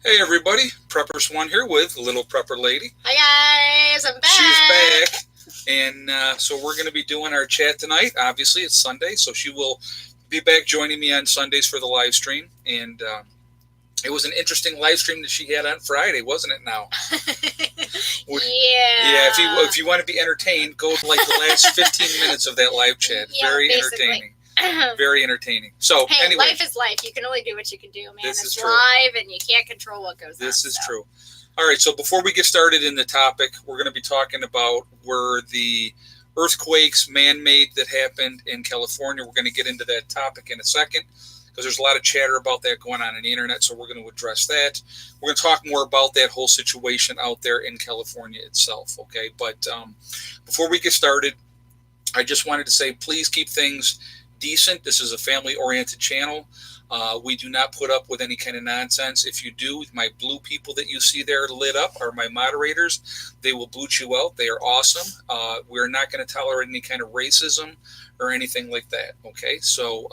Hey everybody, Preppers One here with Little Prepper Lady. Hi guys, I'm back. She's back, and so we're going to be doing our chat tonight. Obviously, it's Sunday, so she will be back joining me on Sundays for the live stream. And it was an interesting live stream that she had on Friday, wasn't it? Now, yeah. If you want to be entertained, go to like the last 15 minutes of that live chat. Very basically entertaining. Very entertaining. So hey, anyway, life is life. You can only do what you can do, man. It's true. Live, and you can't control what goes on. This is true. All right, so before we get started in the topic, we're going to be talking about were the earthquakes man-made that happened in California. We're going to get into that topic in a second because there's a lot of chatter about that going on the internet, so we're going to address that. We're going to talk more about that whole situation out there in California itself, okay? But before we get started, I just wanted to say please keep things decent. This is a family-oriented channel. We do not put up with any kind of nonsense. If you do, my blue people that you see there lit up are my moderators. They will boot you out. They are awesome. We're not going to tolerate any kind of racism or anything like that. Okay, so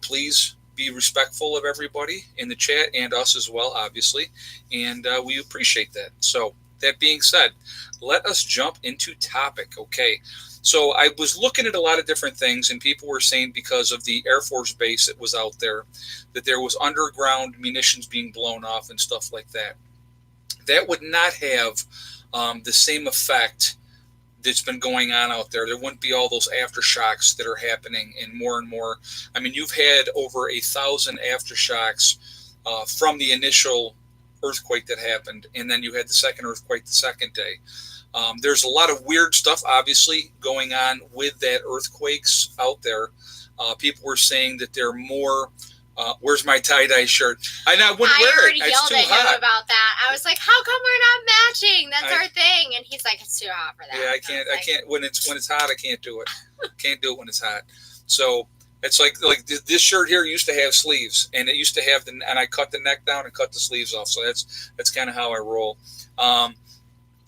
please be respectful of everybody in the chat and us as well, obviously, and we appreciate that. So that being said, let us jump into topic. Okay. So I was looking at a lot of different things, and people were saying because of the Air Force base that was out there, that there was underground munitions being blown off and stuff like that. That would not have the same effect that's been going on out there. There wouldn't be all those aftershocks that are happening and more. I mean, you've had over 1,000 aftershocks from the initial earthquake that happened, and then you had the second earthquake the second day. There's a lot of weird stuff, obviously, going on with that earthquakes out there. People were saying that they're more. Where's my tie-dye shirt? I wouldn't wear it. I already yelled at him about that. I was like, "How come we're not matching? That's our thing." And he's like, "It's too hot for that." Yeah, I can't. When it's hot, I can't do it. Can't do it when it's hot. So it's like this shirt here used to have sleeves, and it used to have and I cut the neck down and cut the sleeves off. So that's kind of how I roll.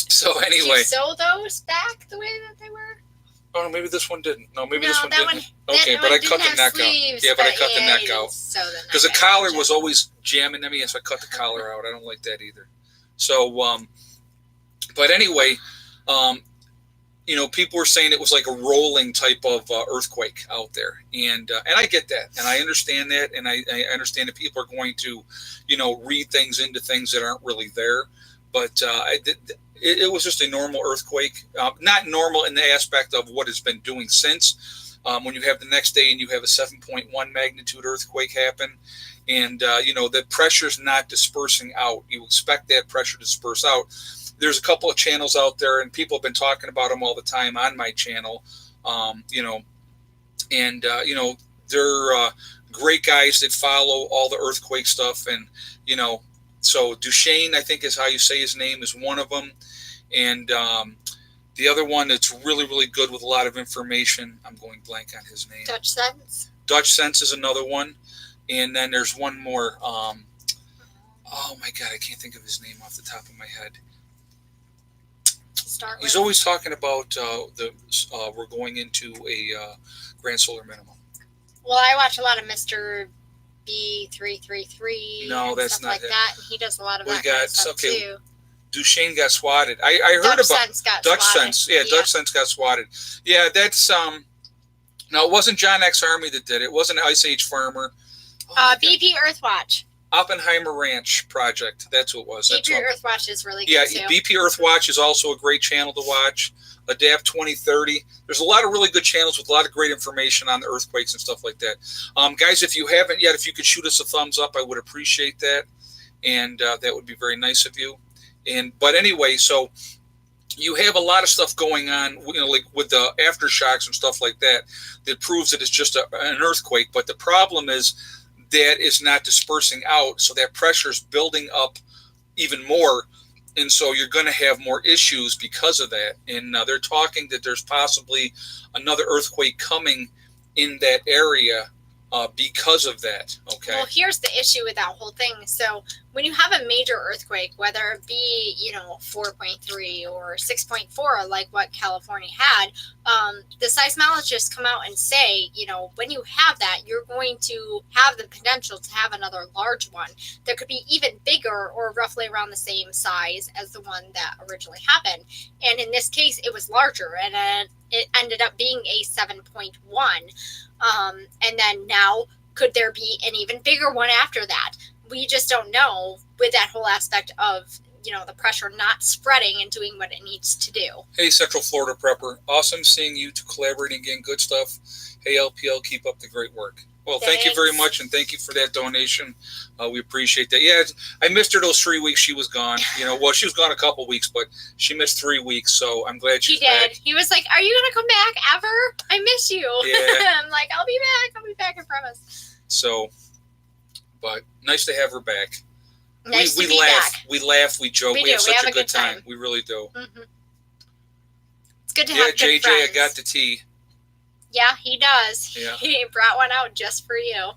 So anyway, did you sew those back the way that they were? Oh, maybe this one didn't. No, this one didn't. Okay, but I cut the neck out. Yeah, but I cut the neck out because the collar was always jamming at me, so I cut the collar out. I don't like that either. So, but anyway, people were saying it was like a rolling type of earthquake out there, and I get that, and I understand that, and I understand that people are going to, read things into things that aren't really there, but it was just a normal earthquake, not normal in the aspect of what it's been doing since. When you have the next day and you have a 7.1 magnitude earthquake happen, and the pressure's not dispersing out. You expect that pressure to disperse out. There's a couple of channels out there, and people have been talking about them all the time on my channel. They're great guys that follow all the earthquake stuff, and so Duchesne, I think is how you say his name, is one of them. And the other one that's really, really good with a lot of information, I'm going blank on his name. Dutch Sense? Dutch Sense is another one. And then there's one more. Oh, my God, I can't think of his name off the top of my head. He's always talking about we're going into a grand solar minimum. Well, I watch a lot of Mr. B333 no, that's stuff not like him. that. He does a lot of that kind of stuff, too. Duchesne got swatted. I heard Dutch about Sense got Dutch swatted. Sense. Yeah, Dutch Sense got swatted. Yeah, that's no, it wasn't John X Army that did it. It wasn't Ice Age Farmer. BP Earthwatch. Oppenheimer Ranch Project. That's what it was. BP Earthwatch is really good, too. Yeah, BP Earthwatch is also a great channel to watch. Adapt 2030. There's a lot of really good channels with a lot of great information on the earthquakes and stuff like that. Guys, if you haven't yet, if you could shoot us a thumbs up, I would appreciate that. And that would be very nice of you. But anyway, so you have a lot of stuff going on, like with the aftershocks and stuff like that, that proves that it's just an earthquake. But the problem is that is not dispersing out, so that pressure is building up even more, and so you're going to have more issues because of that. And they're talking that there's possibly another earthquake coming in that area because of that. Okay. Well, here's the issue with that whole thing. So when you have a major earthquake, whether it be, 4.3 or 6.4, like what California had, the seismologists come out and say, when you have that, you're going to have the potential to have another large one that could be even bigger or roughly around the same size as the one that originally happened. And in this case, it was larger, and it ended up being a 7.1. And then now, could there be an even bigger one after that? We just don't know, with that whole aspect of, the pressure not spreading and doing what it needs to do. Hey, Central Florida Prepper. Awesome seeing you two collaborating again. Good stuff. Hey, LPL, keep up the great work. Well, Thank you very much, and thank you for that donation. We appreciate that. Yeah, I missed her those 3 weeks she was gone. Well, she was gone a couple weeks, but she missed 3 weeks, so I'm glad she's back. He was like, "Are you going to come back ever? I miss you." Yeah. I'm like, I'll be back, I promise. So, but nice to have her back. Nice we to be laugh, back. We laugh, we joke, we have such a good time. time. We really do. Mm-hmm. It's good to have good JJ, friends. I got the tea. Yeah, he does. Yeah. He brought one out just for you.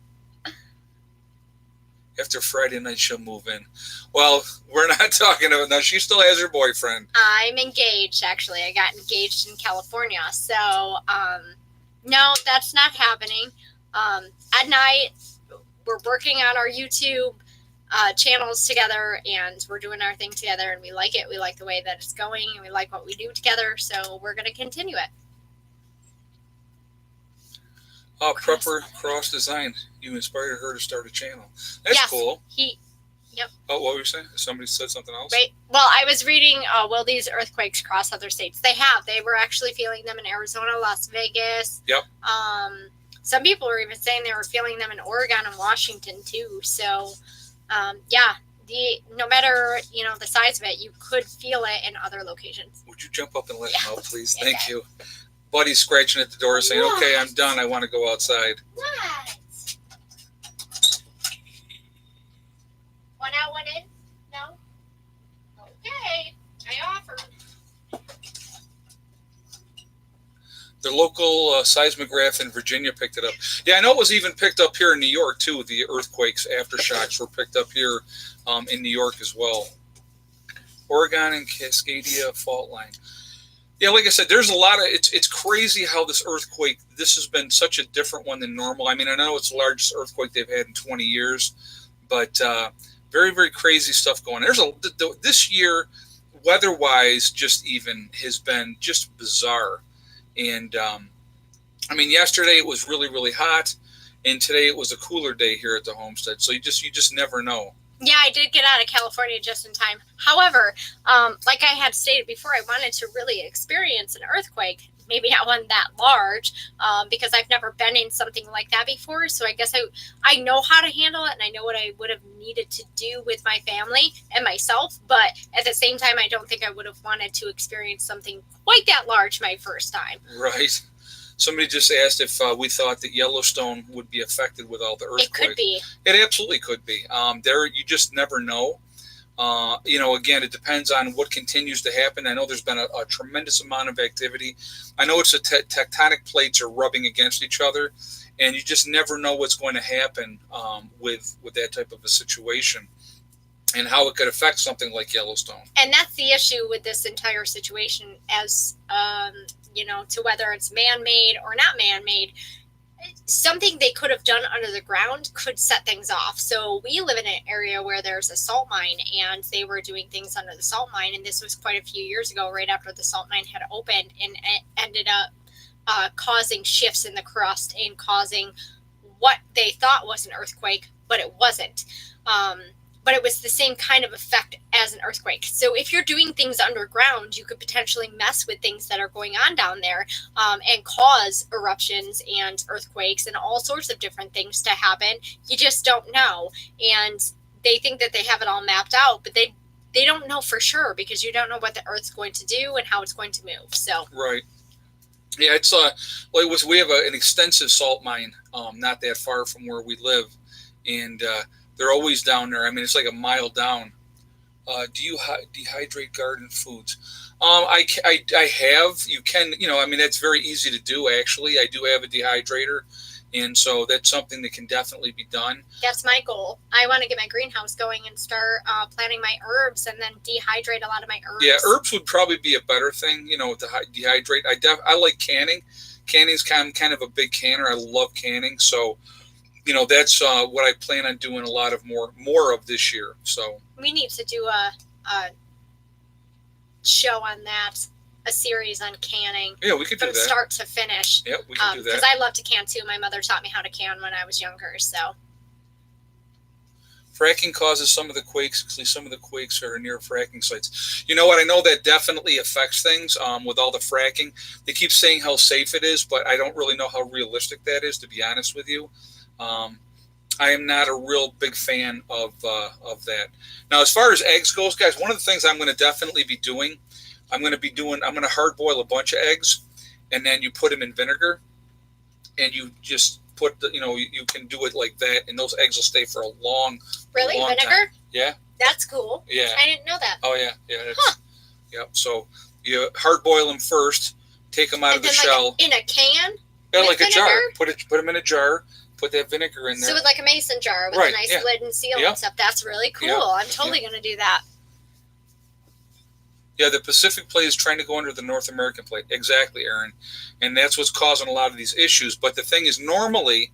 After Friday night, she'll move in. Well, we're not talking about now. She still has her boyfriend. I'm engaged, actually. I got engaged in California. So, no, that's not happening. At night, we're working on our YouTube channels together, and we're doing our thing together, and we like it. We like the way that it's going, and we like what we do together. So we're going to continue it. Prepper Cross Design. You inspired her to start a channel. That's cool. Yep. Oh, what were you saying? Somebody said something else? Right. Well, I was reading, will these earthquakes cross other states? They have. They were actually feeling them in Arizona, Las Vegas. Yep. Some people were even saying they were feeling them in Oregon and Washington, too. So, yeah, no matter, the size of it, you could feel it in other locations. Would you jump up and let him know, please? Thank you. Buddy's scratching at the door saying, "Okay, I'm done. I want to go outside." What? One out, one in? No? Okay. I offered. The local seismograph in Virginia picked it up. Yeah, I know it was even picked up here in New York, too. The earthquakes, aftershocks were picked up here in New York as well. Oregon and Cascadia fault line. Yeah, like I said, there's a lot of, it's crazy how this earthquake, this has been such a different one than normal. I mean, I know it's the largest earthquake they've had in 20 years, but very, very crazy stuff going on. This year, weather-wise, just even has been just bizarre. And, I mean, yesterday it was really, really hot, and today it was a cooler day here at the homestead. So you just never know. Yeah, I did get out of California just in time. However, like I had stated before, I wanted to really experience an earthquake, maybe not one that large, because I've never been in something like that before. So I guess I know how to handle it, and I know what I would have needed to do with my family and myself. But at the same time, I don't think I would have wanted to experience something quite that large my first time. Right. Somebody just asked if we thought that Yellowstone would be affected with all the earthquakes. It could be. It absolutely could be. You just never know. Again, it depends on what continues to happen. I know there's been a tremendous amount of activity. I know it's the tectonic plates are rubbing against each other, and you just never know what's going to happen with that type of a situation and how it could affect something like Yellowstone. And that's the issue with this entire situation, as to whether it's man-made or not man-made. Something they could have done under the ground could set things off. So we live in an area where there's a salt mine, and they were doing things under the salt mine. And this was quite a few years ago, right after the salt mine had opened, and it ended up causing shifts in the crust and causing what they thought was an earthquake, but it wasn't. But it was the same kind of effect as an earthquake. So if you're doing things underground, you could potentially mess with things that are going on down there, and cause eruptions and earthquakes and all sorts of different things to happen. You just don't know. And they think that they have it all mapped out, but they don't know for sure, because you don't know what the Earth's going to do and how it's going to move. So right. Yeah, we have an extensive salt mine not that far from where we live, and they're always down there. I mean, it's like a mile down. Do you dehydrate garden foods? I have. You can. I mean, that's very easy to do. Actually, I do have a dehydrator, And so that's something that can definitely be done. That's my goal. I want to get my greenhouse going and start planting my herbs and then dehydrate a lot of my herbs. Yeah, herbs would probably be a better thing, to dehydrate. I like canning. Canning's kind of a big canner. I love canning. So, that's what I plan on doing a lot of more of this year. So we need to do a show on that, a series on canning. Yeah, we could do that. From start to finish. Yeah, we can do that. Because I love to can too. My mother taught me how to can when I was younger. So. Fracking causes some of the quakes. Actually, some of the quakes are near fracking sites. You know what? I know that definitely affects things with all the fracking. They keep saying how safe it is, but I don't really know how realistic that is, to be honest with you. I am not a real big fan of that. Now, as far as eggs goes, guys, one of the things I'm going to definitely be doing, I'm going to hard boil a bunch of eggs, and then you put them in vinegar, and you just put you can do it like that, and those eggs will stay for a long vinegar time. Yeah, that's cool. Yeah, I didn't know that. Oh yeah. Yep. So you hard boil them first, take them out of the shell in a can. Yeah, like vinegar? A jar. Put them in a jar. Put that vinegar in there. So with like a mason jar with a nice lid and seal and stuff. That's really cool. I'm totally going to do that. Yeah, the Pacific plate is trying to go under the North American plate. Exactly, Aaron. And that's what's causing a lot of these issues. But the thing is, normally,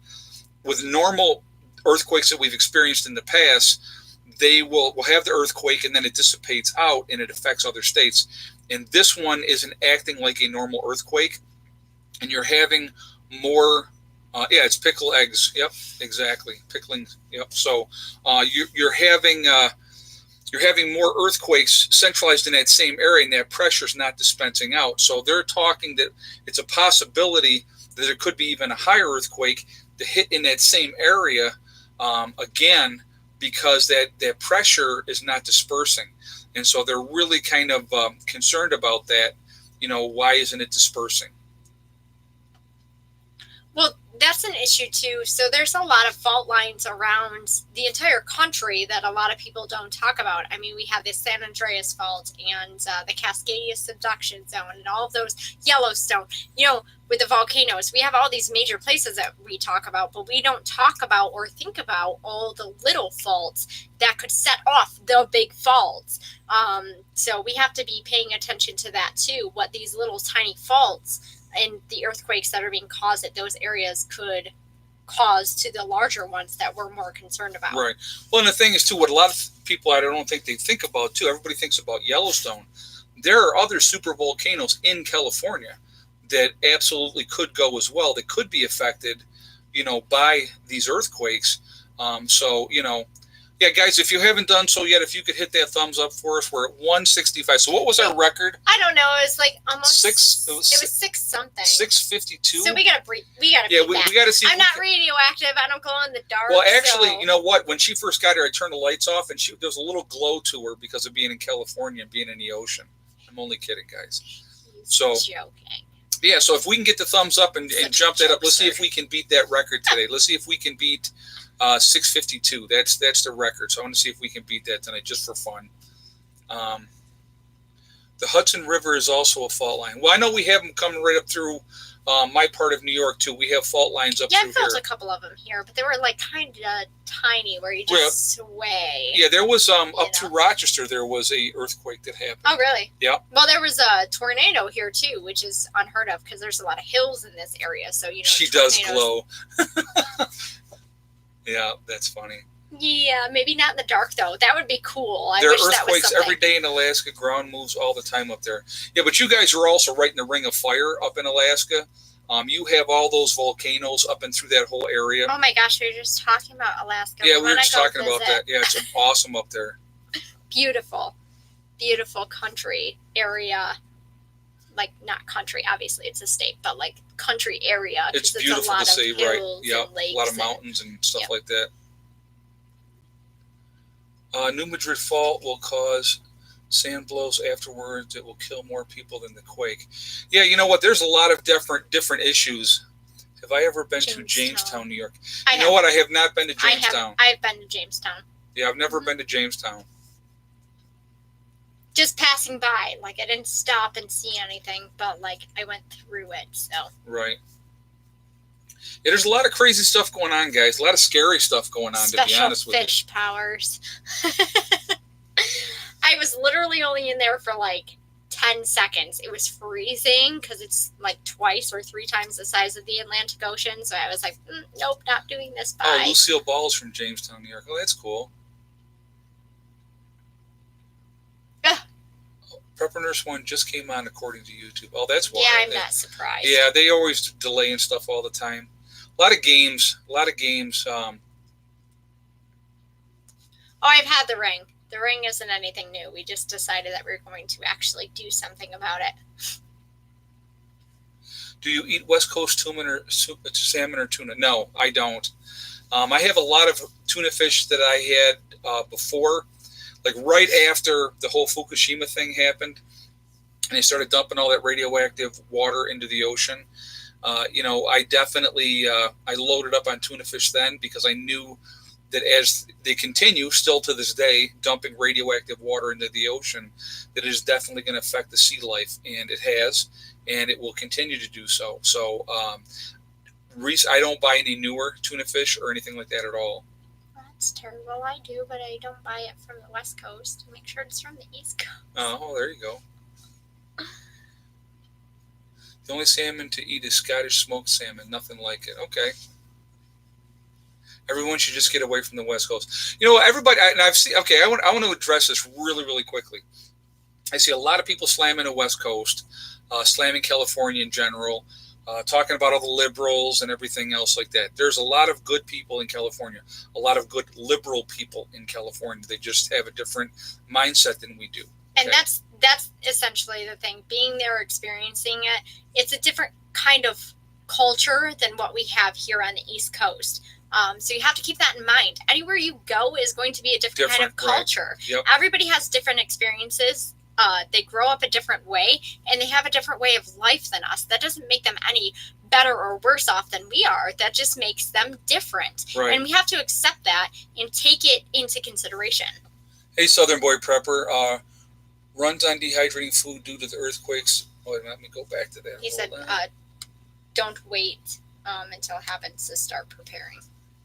with normal earthquakes that we've experienced in the past, they will have the earthquake and then it dissipates out and it affects other states. And this one isn't acting like a normal earthquake. And you're having more... it's pickle eggs. Yep, exactly. Pickling. Yep. So you're having more earthquakes centralized in that same area, and that pressure's not dispensing out. So they're talking that it's a possibility that there could be even a higher earthquake to hit in that same area again, because that pressure is not dispersing. And so they're really kind of concerned about that. Why isn't it dispersing? Well, that's an issue too. So there's a lot of fault lines around the entire country that a lot of people don't talk about. I mean, we have the San Andreas Fault and the Cascadia Subduction Zone and all of those, Yellowstone. With the volcanoes, we have all these major places that we talk about, but we don't talk about or think about all the little faults that could set off the big faults. So we have to be paying attention to that too, what these little tiny faults and the earthquakes that are being caused at those areas could cause to the larger ones that we're more concerned about. Right. Well, and the thing is, too, what a lot of people, I don't think they think about, too, everybody thinks about Yellowstone. There are other super volcanoes in California that absolutely could go as well, that could be affected, by these earthquakes. Yeah, guys, if you haven't done so yet, if you could hit that thumbs up for us, we're at 165. So what was our record? I don't know. It was like almost six. It was six something. 652. So we gotta beat that. We gotta see. I'm not radioactive. I don't glow in the dark. Well, actually, you know what? When she first got here, I turned the lights off, and there was a little glow to her because of being in California and being in the ocean. I'm only kidding, guys. So joking. Yeah, so if we can get the thumbs up and jump that up, let's see if we can beat that record today. Let's see if we can beat 652. That's the record. So I want to see if we can beat that tonight, just for fun. The Hudson River is also a fault line. Well, I know we have them coming right up through my part of New York too. We have fault lines up through here. Yeah, I felt a couple of them here, but they were like kind of tiny, where you just sway. Yeah, there was up through Rochester. There was a earthquake that happened. Oh, really? Yeah. Well, there was a tornado here too, which is unheard of because there's a lot of hills in this area. So she does glow. Yeah, that's funny. Yeah, maybe not in the dark though. That would be cool. There are earthquakes every day in Alaska. Ground moves all the time up there. Yeah, but you guys are also right in the ring of fire up in Alaska. You have all those volcanoes up and through that whole area. Oh my gosh, we were just talking about Alaska. Yeah, we were just talking about that. Yeah, it's awesome up there. Beautiful, beautiful country area. Like, not country, obviously it's a state, but like country area. It's beautiful to see, right? Yeah, a lot of mountains and stuff like that. New Madrid Fault will cause sand blows afterwards. It will kill more people than the quake. Yeah, you know what? There's a lot of different issues. Have I ever been to Jamestown, New York? You know what? I have not been to Jamestown. I've been to Jamestown. Yeah, I've never been to Jamestown. Just passing by. Like, I didn't stop and see anything, but like I went through it. So. Right. Yeah, there's a lot of crazy stuff going on, guys. A lot of scary stuff going on, to be honest with you. Special fish powers. I was literally only in there for like 10 seconds. It was freezing because it's like twice or 3 times the size of the Atlantic Ocean. So I was like, nope, not doing this. Bye. Oh, Lucille Ball's from Jamestown, New York. Oh, that's cool. Prepper Nurse 1 just came on according to YouTube. Oh, that's why. Yeah, I'm not surprised. Yeah, they always delay and stuff all the time. A lot of games. Oh, I've had the ring. The ring isn't anything new. We just decided that we were going to actually do something about it. Do you eat West Coast salmon or tuna? No, I don't. I have a lot of tuna fish that I had before. Like right after the whole Fukushima thing happened, and they started dumping all that radioactive water into the ocean. I definitely I loaded up on tuna fish then because I knew that as they continue, still to this day, dumping radioactive water into the ocean, that it is definitely going to affect the sea life, and it has, and it will continue to do so. So, I don't buy any newer tuna fish or anything like that at all. That's terrible. I do, but I don't buy it from the West Coast. Make sure it's from the East Coast. Oh, there you go. The only salmon to eat is Scottish smoked salmon. Nothing like it. Okay. Everyone should just get away from the West Coast. Everybody, and I've seen. Okay, I want to address this really, really quickly. I see a lot of people slamming the West Coast, slamming California in general. Talking about all the liberals and everything else like that. There's a lot of good people in California, a lot of good liberal people in California. They just have a different mindset than we do. Okay? And that's essentially the thing. Being there, experiencing it, it's a different kind of culture than what we have here on the East Coast. So you have to keep that in mind. Anywhere you go is going to be a different kind of culture. Right. Yep. Everybody has different experiences. They grow up a different way, and they have a different way of life than us. That doesn't make them any better or worse off than we are. That just makes them different. Right. And we have to accept that and take it into consideration. Hey, Southern Boy Prepper. Runs on dehydrating food due to the earthquakes. Oh, let me go back to that. He said, don't wait until it happens to start preparing.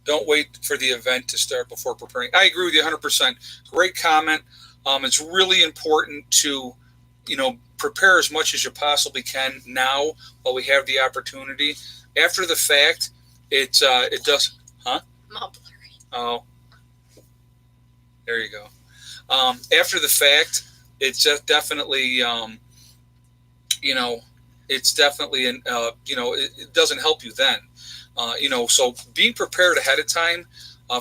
Don't wait for the event to start before preparing. I agree with you 100%. Great comment. It's really important to, prepare as much as you possibly can now while we have the opportunity. After the fact, it does, huh? I'm blurry. Oh, there you go. After the fact, it's just definitely, it's definitely, it doesn't help you then. So being prepared ahead of time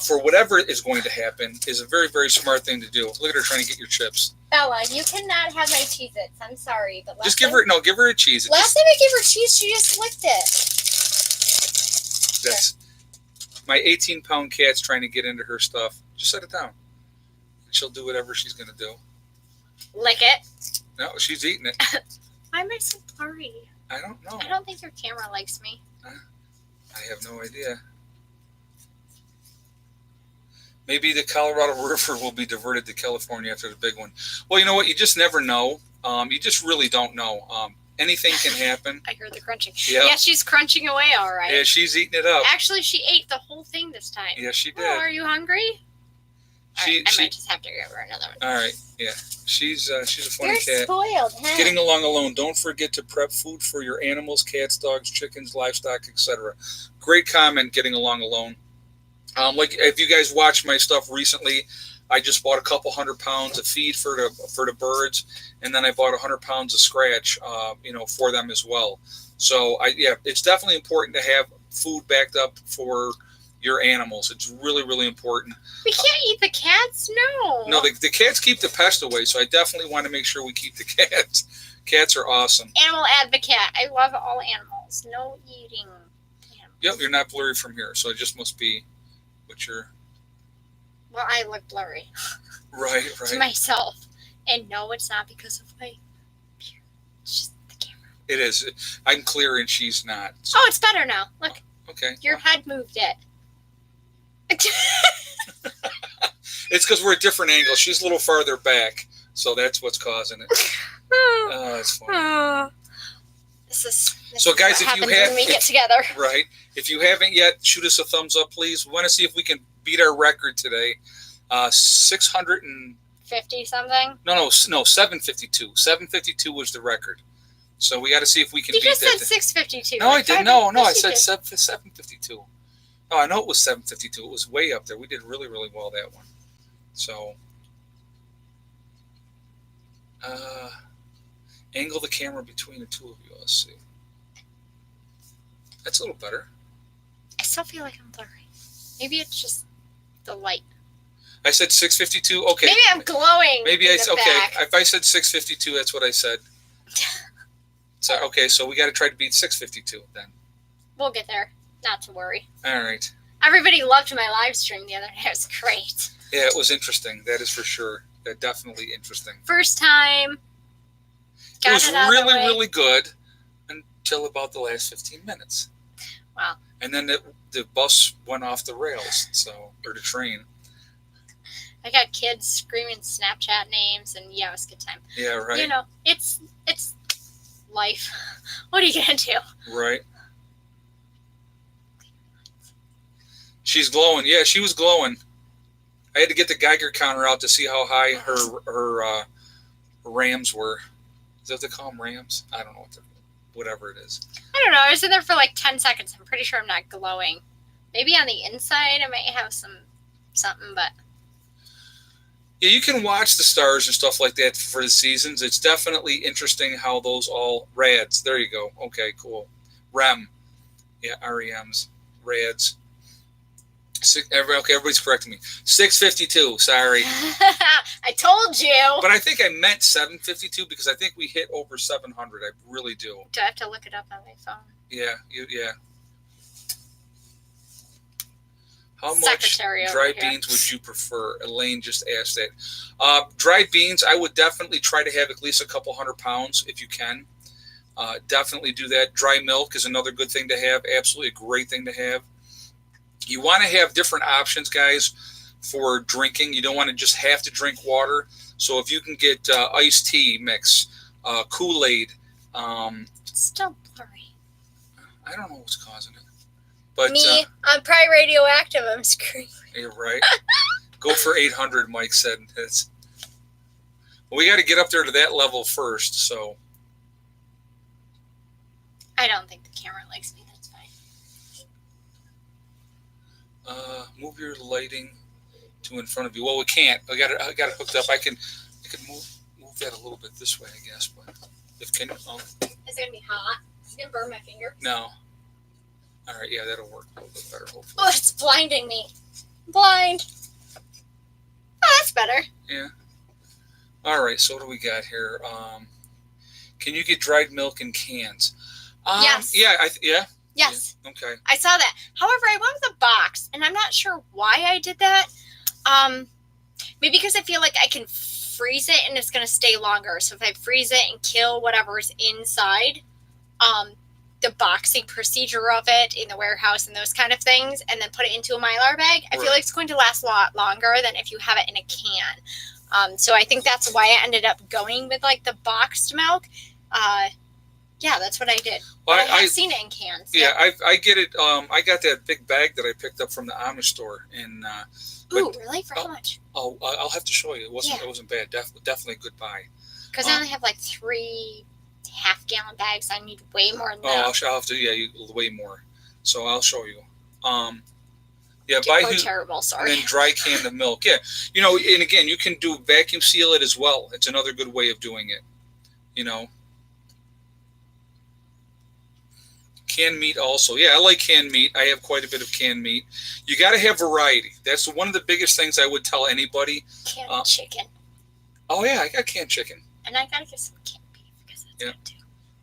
for whatever is going to happen is a very, very smart thing to do. Look at her trying to get your chips. Bella, you cannot have my Cheez-Its. I'm sorry, but just give her a cheese. Last time I gave her cheese, she just licked it. That's my 18-pound cat's trying to get into her stuff. Just set it down. She'll do whatever she's going to do. Lick it. No, she's eating it. Why am I so blurry? I don't know. I don't think your camera likes me. I have no idea. Maybe the Colorado River will be diverted to California after the big one. Well, you know what? You just never know. You just really don't know. Anything can happen. I heard the crunching. Yep. Yeah, she's crunching away all right. Yeah, she's eating it up. Actually, she ate the whole thing this time. Yeah, she did. Oh, are you hungry? I might just have to give her another one. All right, yeah. She's a funny You're cat. Spoiled, huh? Getting along alone. Don't forget to prep food for your animals, cats, dogs, chickens, livestock, etc. Great comment, getting along alone. Like if you guys watched my stuff recently, I just bought a couple 100 pounds of feed for the birds, and then I bought 100 pounds of scratch, for them as well. So it's definitely important to have food backed up for your animals. It's really, really important. We can't eat the cats, no. No, the cats keep the pest away, so I definitely want to make sure we keep the cats. Cats are awesome. Animal advocate. I love all animals. No eating animals. Yep, you're not blurry from here, so it just must be what you're... Well, I look blurry. Right. To myself. And no, it's not because of my beard. It's just the camera. It is. I'm clear and she's not. So. Oh, it's better now. Look. Okay. Your head moved it. It's because we're at different angles. She's a little farther back, so that's what's causing it. Oh, that's funny. This So, guys, if you have, when we get together, right? If you haven't yet, shoot us a thumbs up, please. We want to see if we can beat our record today. 600 and 50 something. No, 752. 752 was the record. So we got to see if we can You beat just that. said 652. No, I didn't. No, I Yes, you said did. 752. Oh, I know it was 752. It was way up there. We did really, really well that one. So, angle the camera between the two of you. Let's see. That's a little better. I still feel like I'm blurry. Maybe it's just the light. I said 652. Okay. Maybe I'm glowing. Maybe in the back. If I said 652, that's what I said. So okay, so we got to try to beat 652 then. We'll get there. Not to worry. All right. Everybody loved my live stream the other day. It was great. Yeah, it was interesting. That is for sure. Definitely interesting. First time. It was out of the really, way. really good until about the last 15 minutes. Wow. And then the bus went off the rails, or the train. I got kids screaming Snapchat names, and yeah, it was a good time. Yeah, right. You know, it's life. What are you gonna do? Right. She's glowing. Yeah, she was glowing. I had to get the Geiger counter out to see how high her rams were. Is that what they call them, rams? I don't know whatever it is. I don't know. I was in there for like 10 seconds. I'm pretty sure I'm not glowing. Maybe on the inside I might have something, but Yeah, you can watch the stars and stuff like that for the seasons. It's definitely interesting how those all rads. There you go. Okay, cool. REM. Yeah, REMs. Rads. Everybody's correcting me. 652. Sorry. I told you. But I think I meant 752 because I think we hit over 700. I really do. Do I have to look it up on my phone? Yeah. Yeah. How much Secretary over dried here. beans would you prefer? Elaine just asked that. Dried beans, I would definitely try to have at least a couple 100 pounds if you can. Definitely do that. Dry milk is another good thing to have. Absolutely a great thing to have. You want to have different options, guys, for drinking. You don't want to just have to drink water. So if you can get iced tea mix, Kool-Aid. It's still blurry. I don't know what's causing it. But, Me, I'm probably radioactive. I'm screaming. You're right. Go for 800, Mike said. We got to get up there to that level first. So I don't think the camera likes me. That's fine. move your lighting to in front of you. Well, we can't. I got it hooked up. I can move that a little bit this way, I guess. But if can oh. Is it gonna be hot? Is it gonna burn my finger? No. All right, yeah, that'll work a little bit better, hopefully. Oh, it's blinding me. I'm blind. Oh, that's better. Yeah. All right, so what do we got here? Can you get dried milk in cans? Yes. Yeah. Yes. Yeah, okay. I saw that. However, I went with a box, and I'm not sure why I did that. Maybe because I feel like I can freeze it and it's going to stay longer. So if I freeze it and kill whatever's inside, the boxing procedure of it in the warehouse and those kind of things, and then put it into a Mylar bag, I feel like it's going to last a lot longer than if you have it in a can. So I think that's why I ended up going with like the boxed milk. Yeah, that's what I did. Well, I have seen it in cans. Yeah, I get it. I got that big bag that I picked up from the Amish store. Ooh, really? For how much? Oh, I'll have to show you. It wasn't bad. Definitely a good buy. Because I only have like 3 half-gallon bags. I need way more than that. I'll have to. Yeah, way more. So I'll show you. Yeah, terrible. Sorry. And then dry can of milk. Yeah, and again, you can do vacuum seal it as well. It's another good way of doing it. Canned meat also. Yeah, I like canned meat. I have quite a bit of canned meat. You got to have variety. That's one of the biggest things I would tell anybody. Canned chicken. Oh yeah, I got canned chicken. And I gotta get some canned beef because that's good too.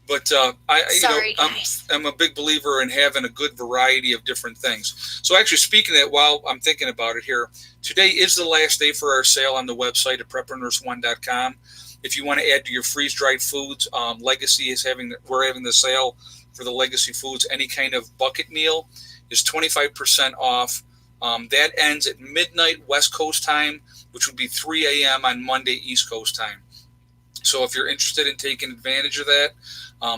But guys. I'm a big believer in having a good variety of different things. So actually, speaking of that, while I'm thinking about it here, today is the last day for our sale on the website at preparedness1.com. If you want to add to your freeze-dried foods, Legacy is we're having the sale for the Legacy Foods. Any kind of bucket meal is 25% off. That ends at midnight West Coast time, which would be 3 a.m. on Monday East Coast time. So if you're interested in taking advantage of that,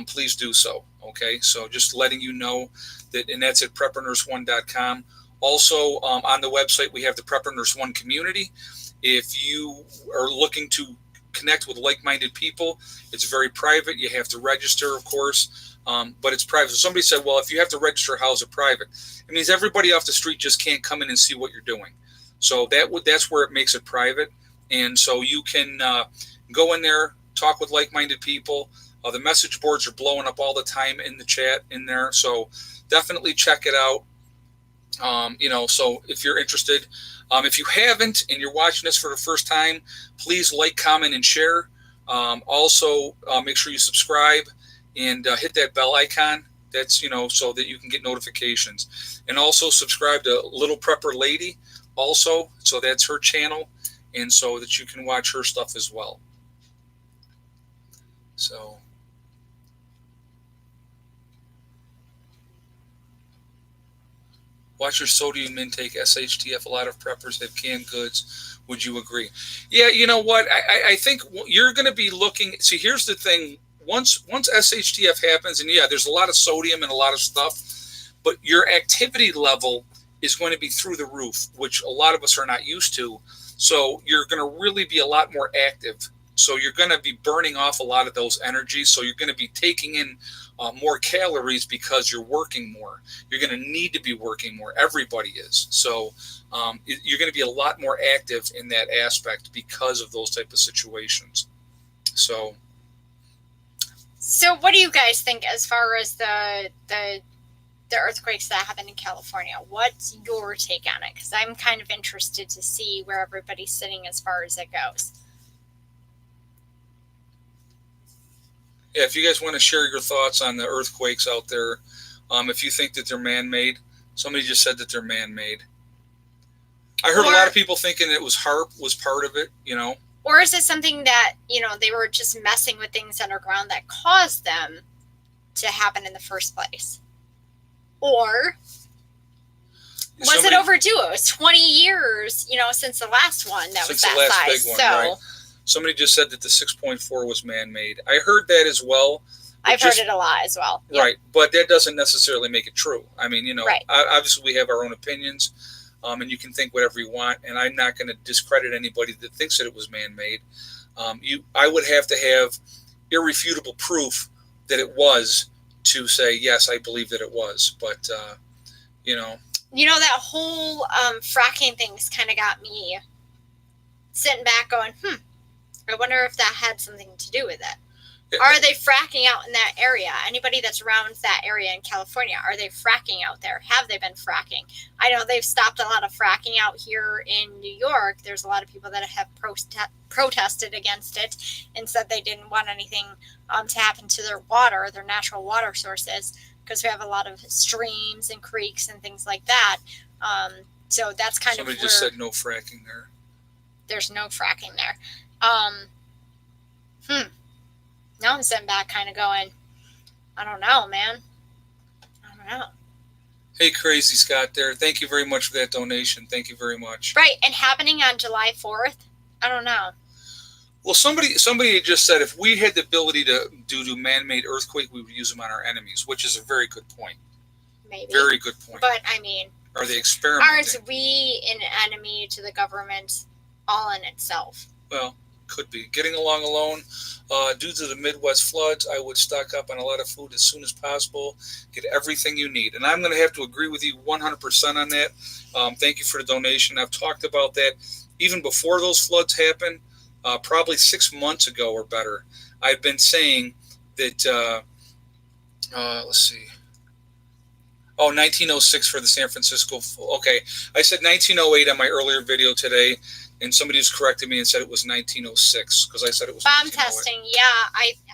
please do so. Okay, so just letting you know that, and that's at preparedness1.com. Also, on the website, we have the Preparedness One community. If you are looking to connect with like-minded people, it's very private. You have to register, of course, but it's private. So somebody said, well, if you have to register, how's it private? It means everybody off the street just can't come in and see what you're doing. So that's where it makes it private. And so you can go in there, talk with like-minded people. The message boards are blowing up all the time in the chat in there. So definitely check it out. So if you're interested, if you haven't and you're watching this for the first time, please like, comment, and share. Also, make sure you subscribe and hit that bell icon. That's, so that you can get notifications. And also subscribe to Little Prepper Lady also. So that's her channel. And so that you can watch her stuff as well. So. Watch your sodium intake, SHTF. A lot of preppers have canned goods. Would you agree? Yeah, you know what? I think you're going to be looking. See, here's the thing. Once SHTF happens, and yeah, there's a lot of sodium and a lot of stuff, but your activity level is going to be through the roof, which a lot of us are not used to. So you're going to really be a lot more active. So you're going to be burning off a lot of those energies. So you're going to be taking in more calories because you're working more. You're going to need to be working more. Everybody is. So you're going to be a lot more active in that aspect because of those type of situations. So what do you guys think as far as the earthquakes that happened in California? What's your take on it? Because I'm kind of interested to see where everybody's sitting as far as it goes. Yeah, if you guys want to share your thoughts on the earthquakes out there, if you think that they're man-made, somebody just said that they're man-made. I heard a lot of people thinking it was HAARP was part of it, Or is it something that, they were just messing with things underground that caused them to happen in the first place? Or was it overdue? It was 20 years, since the last one that was that size. Big one, right? Somebody just said that the 6.4 was man-made. I heard that as well. I've heard it a lot as well. Right, but that doesn't necessarily make it true. I mean, right. Obviously we have our own opinions, and you can think whatever you want, and I'm not going to discredit anybody that thinks that it was man-made. I would have to have irrefutable proof that it was to say, yes, I believe that it was. But, that whole fracking thing's kind of got me sitting back going, I wonder if that had something to do with it. Are they fracking out in that area? Anybody that's around that area in California, are they fracking out there? Have they been fracking? I know they've stopped a lot of fracking out here in New York. There's a lot of people that have protested against it and said they didn't want anything to happen to their water, their natural water sources, because we have a lot of streams and creeks and things like that. So that's kind of somebody just said no fracking there. There's no fracking there. Now I'm sitting back kind of going, I don't know, man. I don't know. Hey, Crazy Scott there. Thank you very much for that donation. Thank you very much. Right, and happening on July 4th? I don't know. Well, somebody just said if we had the ability to do man-made earthquake, we would use them on our enemies, which is a very good point. Maybe. Very good point. But, I mean, are they experimenting? Aren't we an enemy to the government all in itself? Well, could be. Getting along alone. Due to the Midwest floods, I would stock up on a lot of food as soon as possible. Get everything you need. And I'm going to have to agree with you 100% on that. Thank you for the donation. I've talked about that even before those floods happened, probably 6 months ago or better. I've been saying that, let's see. 1906 for the San Francisco. Okay. I said 1908 on my earlier video today. And somebody just corrected me and said it was 1906 because I said it was bomb testing. Yeah,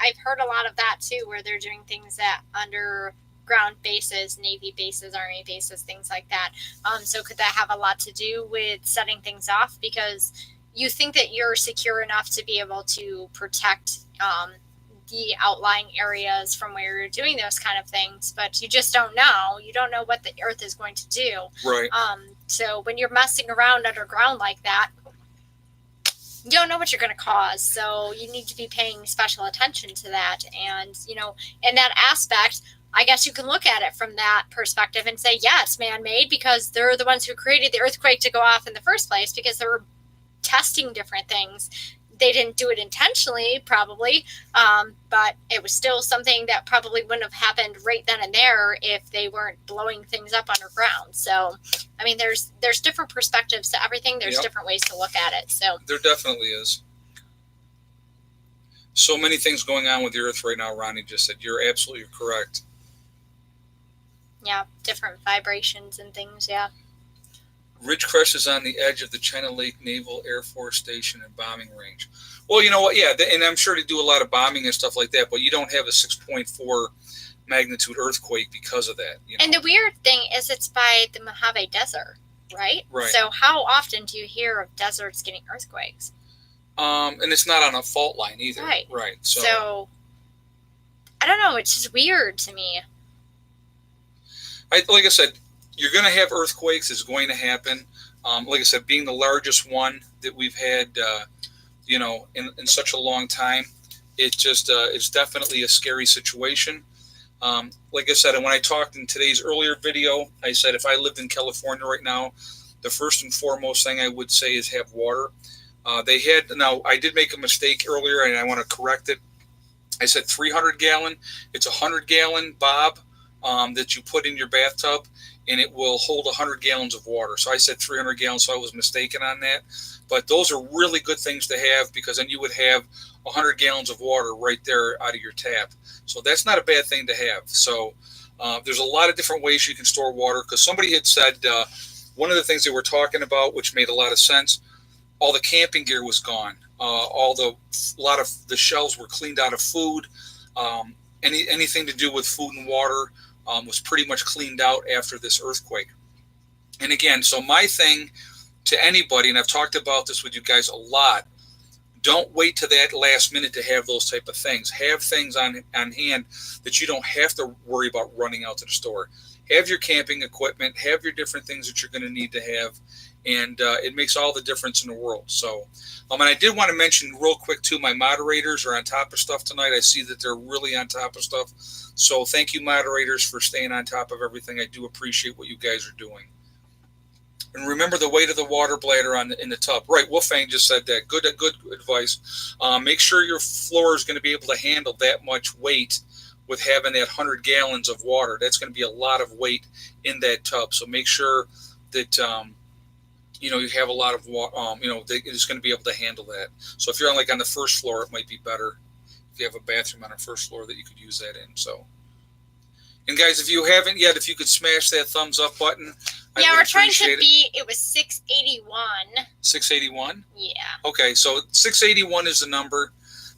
I've heard a lot of that too, where they're doing things at underground bases, Navy bases, Army bases, things like that. So could that have a lot to do with setting things off? Because you think that you're secure enough to be able to protect the outlying areas from where you're doing those kind of things, but you just don't know. You don't know what the earth is going to do. Right. So when you're messing around underground like that, you don't know what you're going to cause. So you need to be paying special attention to that. And, in that aspect, I guess you can look at it from that perspective and say, yeah, it's man-made because they're the ones who created the earthquake to go off in the first place because they were testing different things. They didn't do it intentionally, probably, but it was still something that probably wouldn't have happened right then and there if they weren't blowing things up underground. So, I mean, there's different perspectives to everything. There's different ways to look at it. So there definitely is. So many things going on with the Earth right now. Ronnie just said you're absolutely correct. Yeah, different vibrations and things. Yeah. Ridgecrest is on the edge of the China Lake Naval Air Force Station and bombing range. Well, you know what? Yeah, and I'm sure they do a lot of bombing and stuff like that, but you don't have a 6.4 magnitude earthquake because of that. You know? And the weird thing is it's by the Mojave Desert, right? Right. So how often do you hear of deserts getting earthquakes? And it's not on a fault line either. Right. Right. So I don't know. It's just weird to me. Like I said, you're going to have earthquakes. It's going to happen. Like I said, being the largest one that we've had, in such a long time, it just it's definitely a scary situation. Like I said, and when I talked in today's earlier video, I said if I lived in California right now, the first and foremost thing I would say is have water. Now I did make a mistake earlier, and I want to correct it. I said 300 gallon. It's a 100-gallon bob that you put in your bathtub, and it will hold 100 gallons of water. So I said 300 gallons, so I was mistaken on that. But those are really good things to have because then you would have 100 gallons of water right there out of your tap. So that's not a bad thing to have. So there's a lot of different ways you can store water because somebody had said one of the things they were talking about, which made a lot of sense, all the camping gear was gone. A lot of the shelves were cleaned out of food. Anything to do with food and water was pretty much cleaned out after this earthquake. And again, so my thing to anybody, and I've talked about this with you guys a lot, don't wait to that last minute to have those type of things. Have things on hand that you don't have to worry about running out to the store. Have your camping equipment, have your different things that you're going to need to have, and it makes all the difference in the world. So, and I did want to mention real quick too, my moderators are on top of stuff tonight. I see that they're really on top of stuff. So thank you, moderators, for staying on top of everything. I do appreciate what you guys are doing. And remember the weight of the water bladder in the tub. Right, Wolfgang just said that. Good advice. Make sure your floor is going to be able to handle that much weight with having that 100 gallons of water. That's going to be a lot of weight in that tub. So make sure that you have a lot of water. That it's going to be able to handle that. So if you're on the first floor, it might be better if you have a bathroom on the first floor that you could use that in. So. And guys, if you haven't yet, if you could smash that thumbs up button. Yeah, we're trying to beat, it was 681. 681? Yeah. Okay, so 681 is the number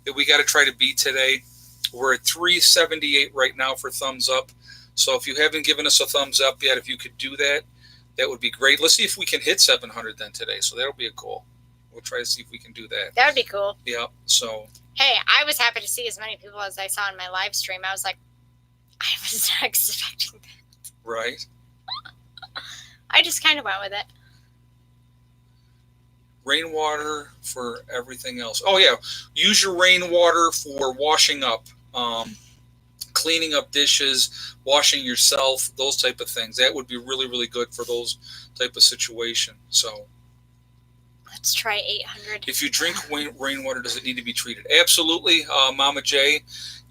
that we got to try to beat today. We're at 378 right now for thumbs up. So if you haven't given us a thumbs up yet, if you could do that, that would be great. Let's see if we can hit 700 then today. So that'll be a goal. We'll try to see if we can do that. That would be cool. Yeah, so. Hey, I was happy to see as many people as I saw in my live stream. I was like, I was not expecting that. Right. I just kind of went with it. Rainwater for everything else. Oh, yeah. Use your rainwater for washing up, cleaning up dishes, washing yourself, those type of things. That would be really, really good for those type of situation. So let's try 800. If you drink rainwater, does it need to be treated? Absolutely, Mama J.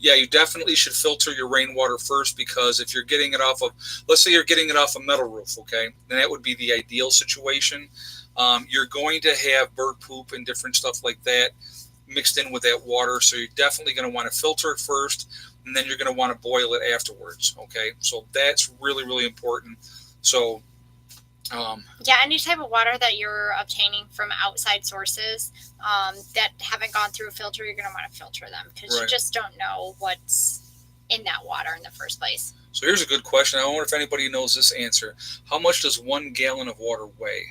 Yeah, you definitely should filter your rainwater first because if you're getting it off of, let's say you're getting it off a metal roof, okay, then that would be the ideal situation. You're going to have bird poop and different stuff like that mixed in with that water, so you're definitely going to want to filter it first, and then you're going to want to boil it afterwards, okay? So that's really, really important. So yeah, any type of water that you're obtaining from outside sources that haven't gone through a filter, you're going to want to filter them because you just don't know what's in that water in the first place. So here's a good question. I wonder if anybody knows this answer. How much does 1 gallon of water weigh?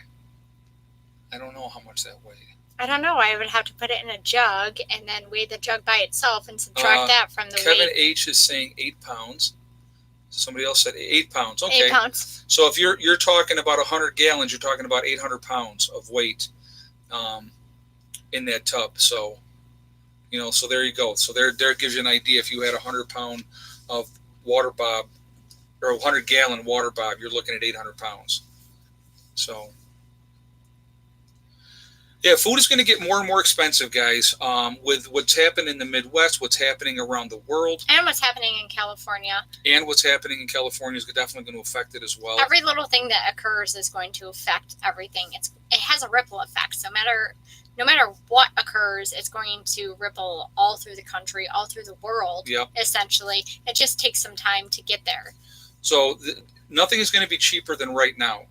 I don't know how much that weighs. I don't know. I would have to put it in a jug and then weigh the jug by itself and subtract that from the Kevin weight. H is saying 8 pounds. Somebody else said 8 pounds. Okay. 8 pounds. So if you're talking about 100 gallons, you're talking about 800 pounds of weight in that tub. So, so there you go. So there gives you an idea. If you had 100 pound of water bob or 100-gallon water bob, you're looking at 800 pounds. So, yeah, food is going to get more and more expensive, guys, with what's happened in the Midwest, what's happening around the world. And what's happening in California. And what's happening in California is definitely going to affect it as well. Every little thing that occurs is going to affect everything. It has a ripple effect. So no matter what occurs, it's going to ripple all through the country, all through the world, yep. Essentially. It just takes some time to get there. So nothing is going to be cheaper than right now.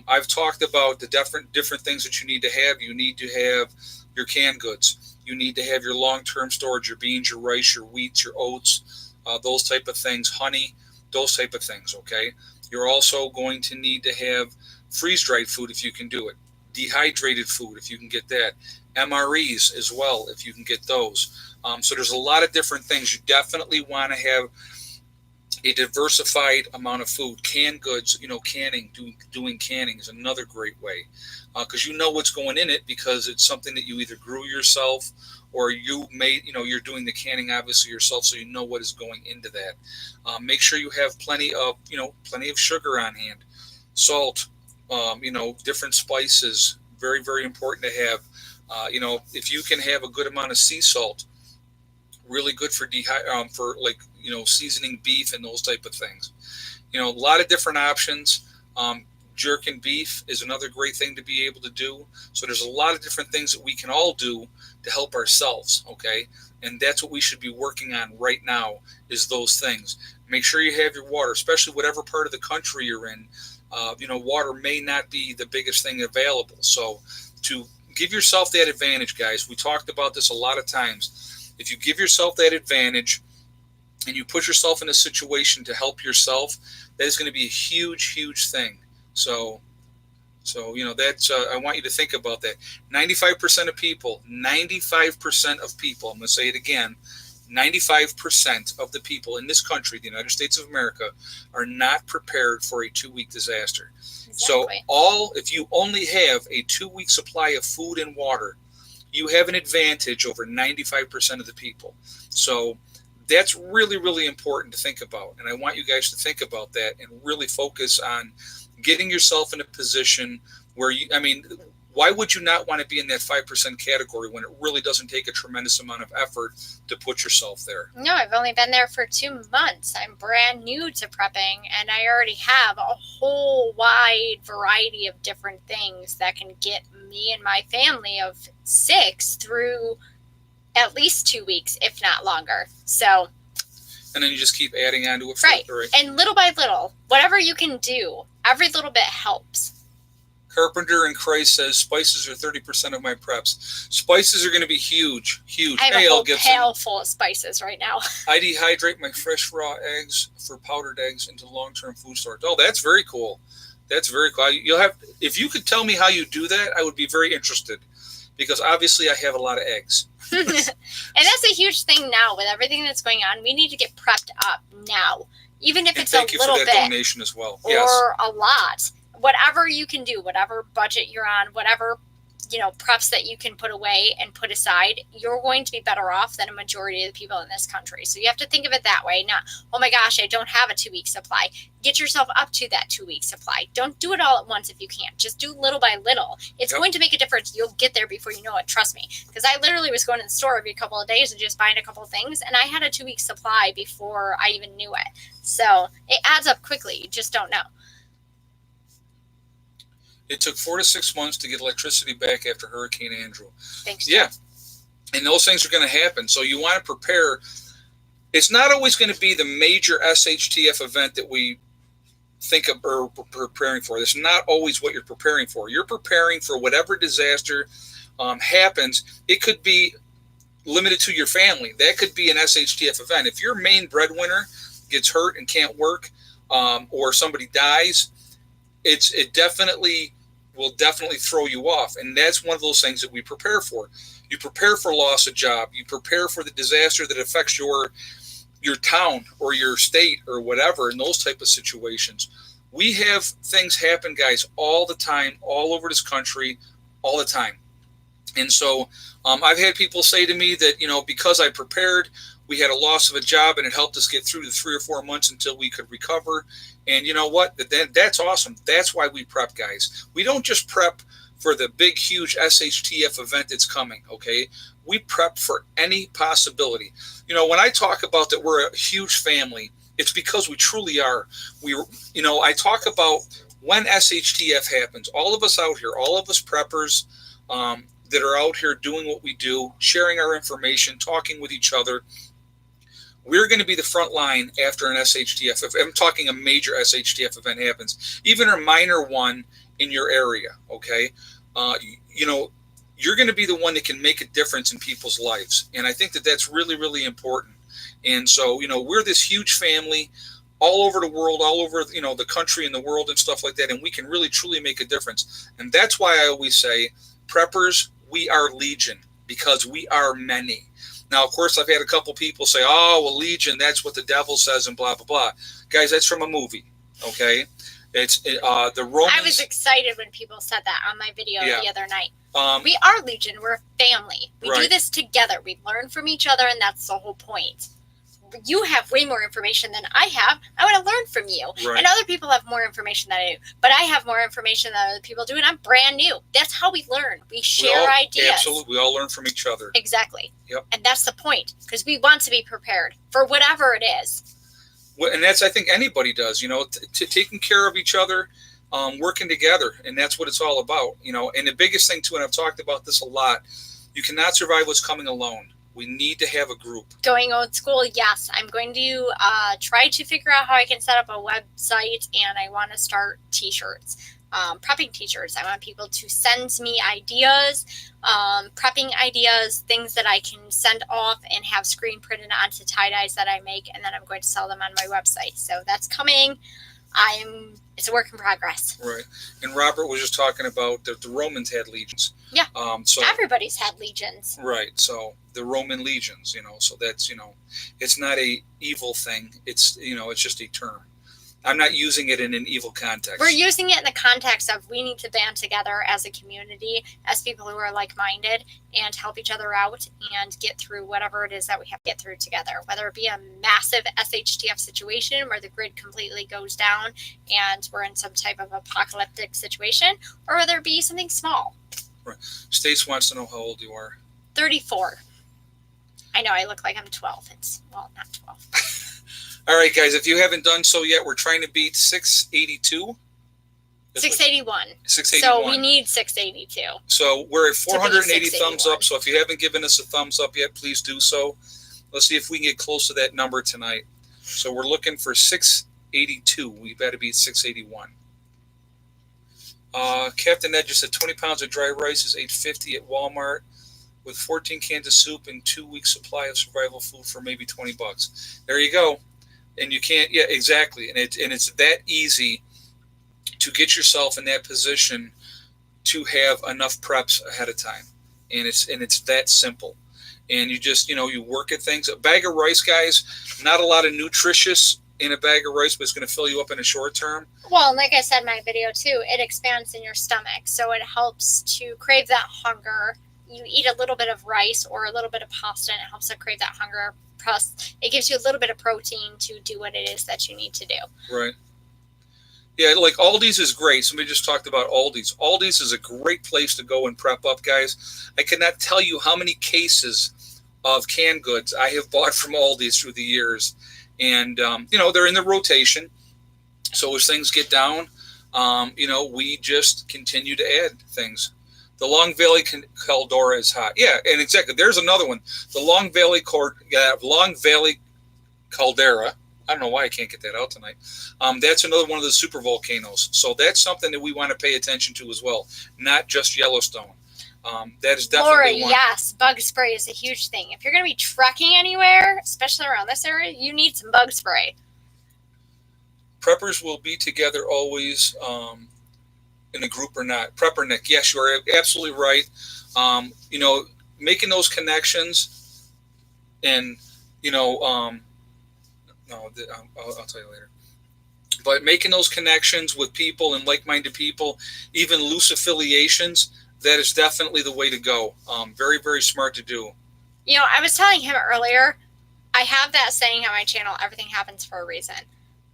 I've talked about the different things that you need to have. You need to have your canned goods. You need to have your long-term storage, your beans, your rice, your wheat, your oats, those type of things, honey, those type of things, okay? You're also going to need to have freeze-dried food if you can do it, dehydrated food if you can get that, MREs as well if you can get those. So there's a lot of different things. You definitely want to have a diversified amount of food. Canned goods, canning, doing canning is another great way, because you know what's going in it, because it's something that you either grew yourself or you made, you're doing the canning obviously yourself, so you know what is going into that. Make sure you have plenty of sugar on hand, salt, different spices, very, very important to have. If you can have a good amount of sea salt, really good for seasoning beef and those type of things. A lot of different options. Jerking beef is another great thing to be able to do. So there's a lot of different things that we can all do to help ourselves, okay? And that's what we should be working on right now, is those things. Make sure you have your water, especially whatever part of the country you're in. Water may not be the biggest thing available. So to give yourself that advantage, guys, we talked about this a lot of times. If you give yourself that advantage and you put yourself in a situation to help yourself, that is going to be a huge, huge thing. So that's, I want you to think about that. 95% of people, I'm going to say it again, 95% of the people in this country, the United States of America, are not prepared for a 2-week disaster. Exactly. So if you only have a 2-week supply of food and water, you have an advantage over 95% of the people. So that's really, really important to think about. And I want you guys to think about that and really focus on getting yourself in a position where why would you not want to be in that 5% category when it really doesn't take a tremendous amount of effort to put yourself there? No, I've only been there for 2 months. I'm brand new to prepping, and I already have a whole wide variety of different things that can get me and my family of 6 through at least 2 weeks, if not longer. So, and then you just keep adding on to it. Right. And little by little, whatever you can do, every little bit helps. Carpenter and Christ says spices are 30% of my preps. Spices are going to be huge, huge. I have a whole pail full of spices right now. I dehydrate my fresh raw eggs for powdered eggs into long-term food storage. Oh, that's very cool. That's very cool. If you could tell me how you do that, I would be very interested, because obviously I have a lot of eggs. And that's a huge thing now with everything that's going on. We need to get prepped up now, even if it's a little bit. Thank you for that donation as well. Or yes. a lot. Whatever you can do, whatever budget you're on, whatever preps that you can put away and put aside, you're going to be better off than a majority of the people in this country. So you have to think of it that way. Not, oh my gosh, I don't have a 2-week supply. Get yourself up to that 2-week supply. Don't do it all at once if you can't. Just do little by little. It's going to make a difference. You'll get there before you know it. Trust me. Because I literally was going to the store every couple of days and just buying a couple of things, and I had a 2-week supply before I even knew it. So it adds up quickly. You just don't know. It took 4 to 6 months to get electricity back after Hurricane Andrew. Thanks, Jeff. Yeah. And those things are going to happen. So you want to prepare. It's not always going to be the major SHTF event that we think of or preparing for. That's not always what you're preparing for. You're preparing for whatever disaster happens. It could be limited to your family. That could be an SHTF event. If your main breadwinner gets hurt and can't work, or somebody dies, it definitely will throw you off. And that's one of those things that we prepare for. You prepare for loss of job. You prepare for the disaster that affects your town or your state or whatever in those type of situations. We have things happen, guys, all the time, all over this country, all the time. And so I've had people say to me that, because I prepared, we had a loss of a job, and it helped us get through the 3 or 4 months until we could recover. And you know what? That's awesome. That's why we prep, guys. We don't just prep for the big, huge SHTF event that's coming, okay? We prep for any possibility. You know, when I talk about that we're a huge family, it's because we truly are. I talk about when SHTF happens, all of us out here, all of us preppers that are out here doing what we do, sharing our information, talking with each other, we're going to be the front line after an SHTF. If I'm talking a major SHTF event happens, even a minor one in your area, okay? You're going to be the one that can make a difference in people's lives. And I think that that's really, really important. And so, we're this huge family all over the world, all over, the country and the world and stuff like that. And we can really, truly make a difference. And that's why I always say, preppers, we are legion, because we are many. Now, of course, I've had a couple people say, oh, well, legion, that's what the devil says and blah, blah, blah. Guys, that's from a movie, okay? It's the Romans. I was excited when people said that on my video the other night. We are legion. We're a family. We do this together. We learn from each other, and that's the whole point. You have way more information than I have. I want to learn from you. Right. And other people have more information than I do. But I have more information than other people do, and I'm brand new. That's how we learn. We share ideas. Absolutely. We all learn from each other. Exactly. Yep. And that's the point, because we want to be prepared for whatever it is. Well, and that's, I think anybody does, taking care of each other, working together. And that's what it's all about, And the biggest thing, too, and I've talked about this a lot, you cannot survive what's coming alone. We need to have a group. Going old school, yes. I'm going to try to figure out how I can set up a website, and I want to start T-shirts, prepping T-shirts. I want people to send me ideas, prepping ideas, things that I can send off and have screen printed onto tie-dyes that I make, and then I'm going to sell them on my website. So that's coming. It's a work in progress. Right. And Robert was just talking about that the Romans had legions. Yeah. So everybody's had legions. Right. So the Roman legions, so that's, it's not a evil thing. It's, it's just a term. I'm not using it in an evil context. We're using it in the context of we need to band together as a community, as people who are like-minded, and help each other out and get through whatever it is that we have to get through together, whether it be a massive SHTF situation where the grid completely goes down and we're in some type of apocalyptic situation, or whether it be something small. Right. Stace wants to know how old you are. 34. I know I look like I'm 12. Not 12. All right, guys, if you haven't done so yet, we're trying to beat 682. 681. 681. So we need 682. So we're at 480 thumbs up. So if you haven't given us a thumbs up yet, please do so. Let's see if we can get close to that number tonight. So we're looking for 682. We've got to beat 681. Captain Ed just said 20 pounds of dry rice is $8.50 at Walmart, with 14 cans of soup and 2 weeks supply of survival food for maybe $20. There you go. And you can't, yeah, exactly. And it's that easy to get yourself in that position to have enough preps ahead of time. And it's that simple. And you just, you work at things. A bag of rice, guys, not a lot of nutritious in a bag of rice, but it's going to fill you up in a short term. Well, like I said in my video too, it expands in your stomach. So it helps to crave that hunger. You eat a little bit of rice or a little bit of pasta, and it helps to crave that hunger. Plus, it gives you a little bit of protein to do what it is that you need to do. Right. Yeah, like Aldi's is great. Somebody just talked about Aldi's. Aldi's is a great place to go and prep up, guys. I cannot tell you how many cases of canned goods I have bought from Aldi's through the years. And, they're in the rotation. So as things get down, we just continue to add things. The Long Valley Caldera is hot. Yeah, and exactly. There's another one. The Long Valley Caldera. I don't know why I can't get that out tonight. That's another one of the super volcanoes. So that's something that we want to pay attention to as well, not just Yellowstone. That is definitely Laura, one. Yes, bug spray is a huge thing. If you're going to be trekking anywhere, especially around this area, you need some bug spray. Preppers will be together always, in a group or not. Prepper Nick, yes, you are absolutely right. Making those connections, and I'll tell you later. But making those connections with people and like-minded people, even loose affiliations, that is definitely the way to go. Very, very smart to do. I was telling him earlier, I have that saying on my channel, everything happens for a reason.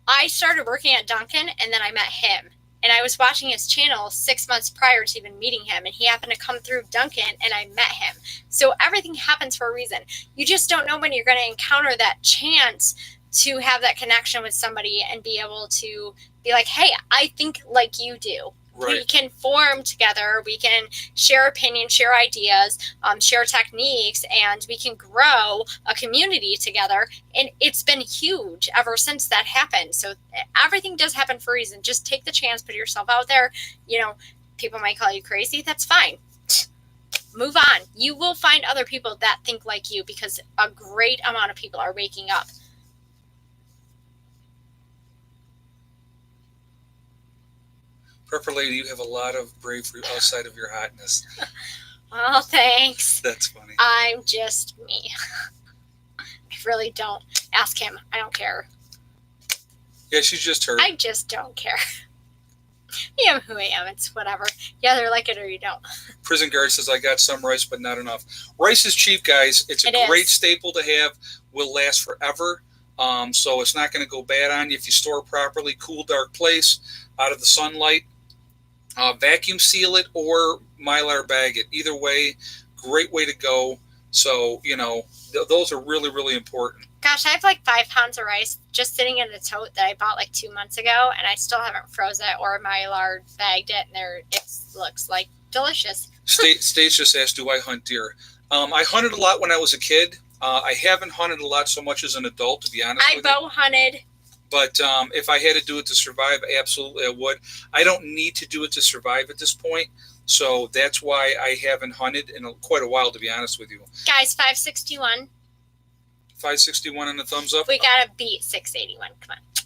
I started working at Dunkin' and then I met him. And I was watching his channel 6 months prior to even meeting him. And he happened to come through Dunkin' and I met him. So everything happens for a reason. You just don't know when you're going to encounter that chance to have that connection with somebody and be able to be like, hey, I think like you do. Right. We can form together. We can share opinions, share ideas, share techniques, and we can grow a community together. And it's been huge ever since that happened. So everything does happen for a reason. Just take the chance, put yourself out there. You know, people might call you crazy. That's fine. Move on. You will find other people that think like you because a great amount of people are waking up. Prepper Lady, you have a lot of bravery outside of your hotness. Well, thanks. That's funny. I'm just me. I really don't. Ask him. I don't care. Yeah, she's just her. I just don't care. I am who I am. It's whatever. You either like it or you don't. Prison Guard says, I got some rice, but not enough. Rice is cheap, guys. It's a great staple to have. Will last forever. So it's not going to go bad on you if you store it properly. Cool, dark place, out of the sunlight. Vacuum seal it or Mylar bag it. Either way, great way to go. So, you know, those are really, really important. Gosh, I have like 5 pounds of rice just sitting in a tote that I bought like 2 months ago, and I still haven't froze it or Mylar bagged it, and it looks like delicious. Stace just asked, do I hunt deer? I hunted a lot when I was a kid. I haven't hunted a lot so much as an adult, to be honest with you. I bow hunted. But if I had to do it to survive, absolutely I would. I don't need to do it to survive at this point. So that's why I haven't hunted in quite a while, to be honest with you. Guys, 561. 561 on the thumbs up. We got to beat 681. Come on.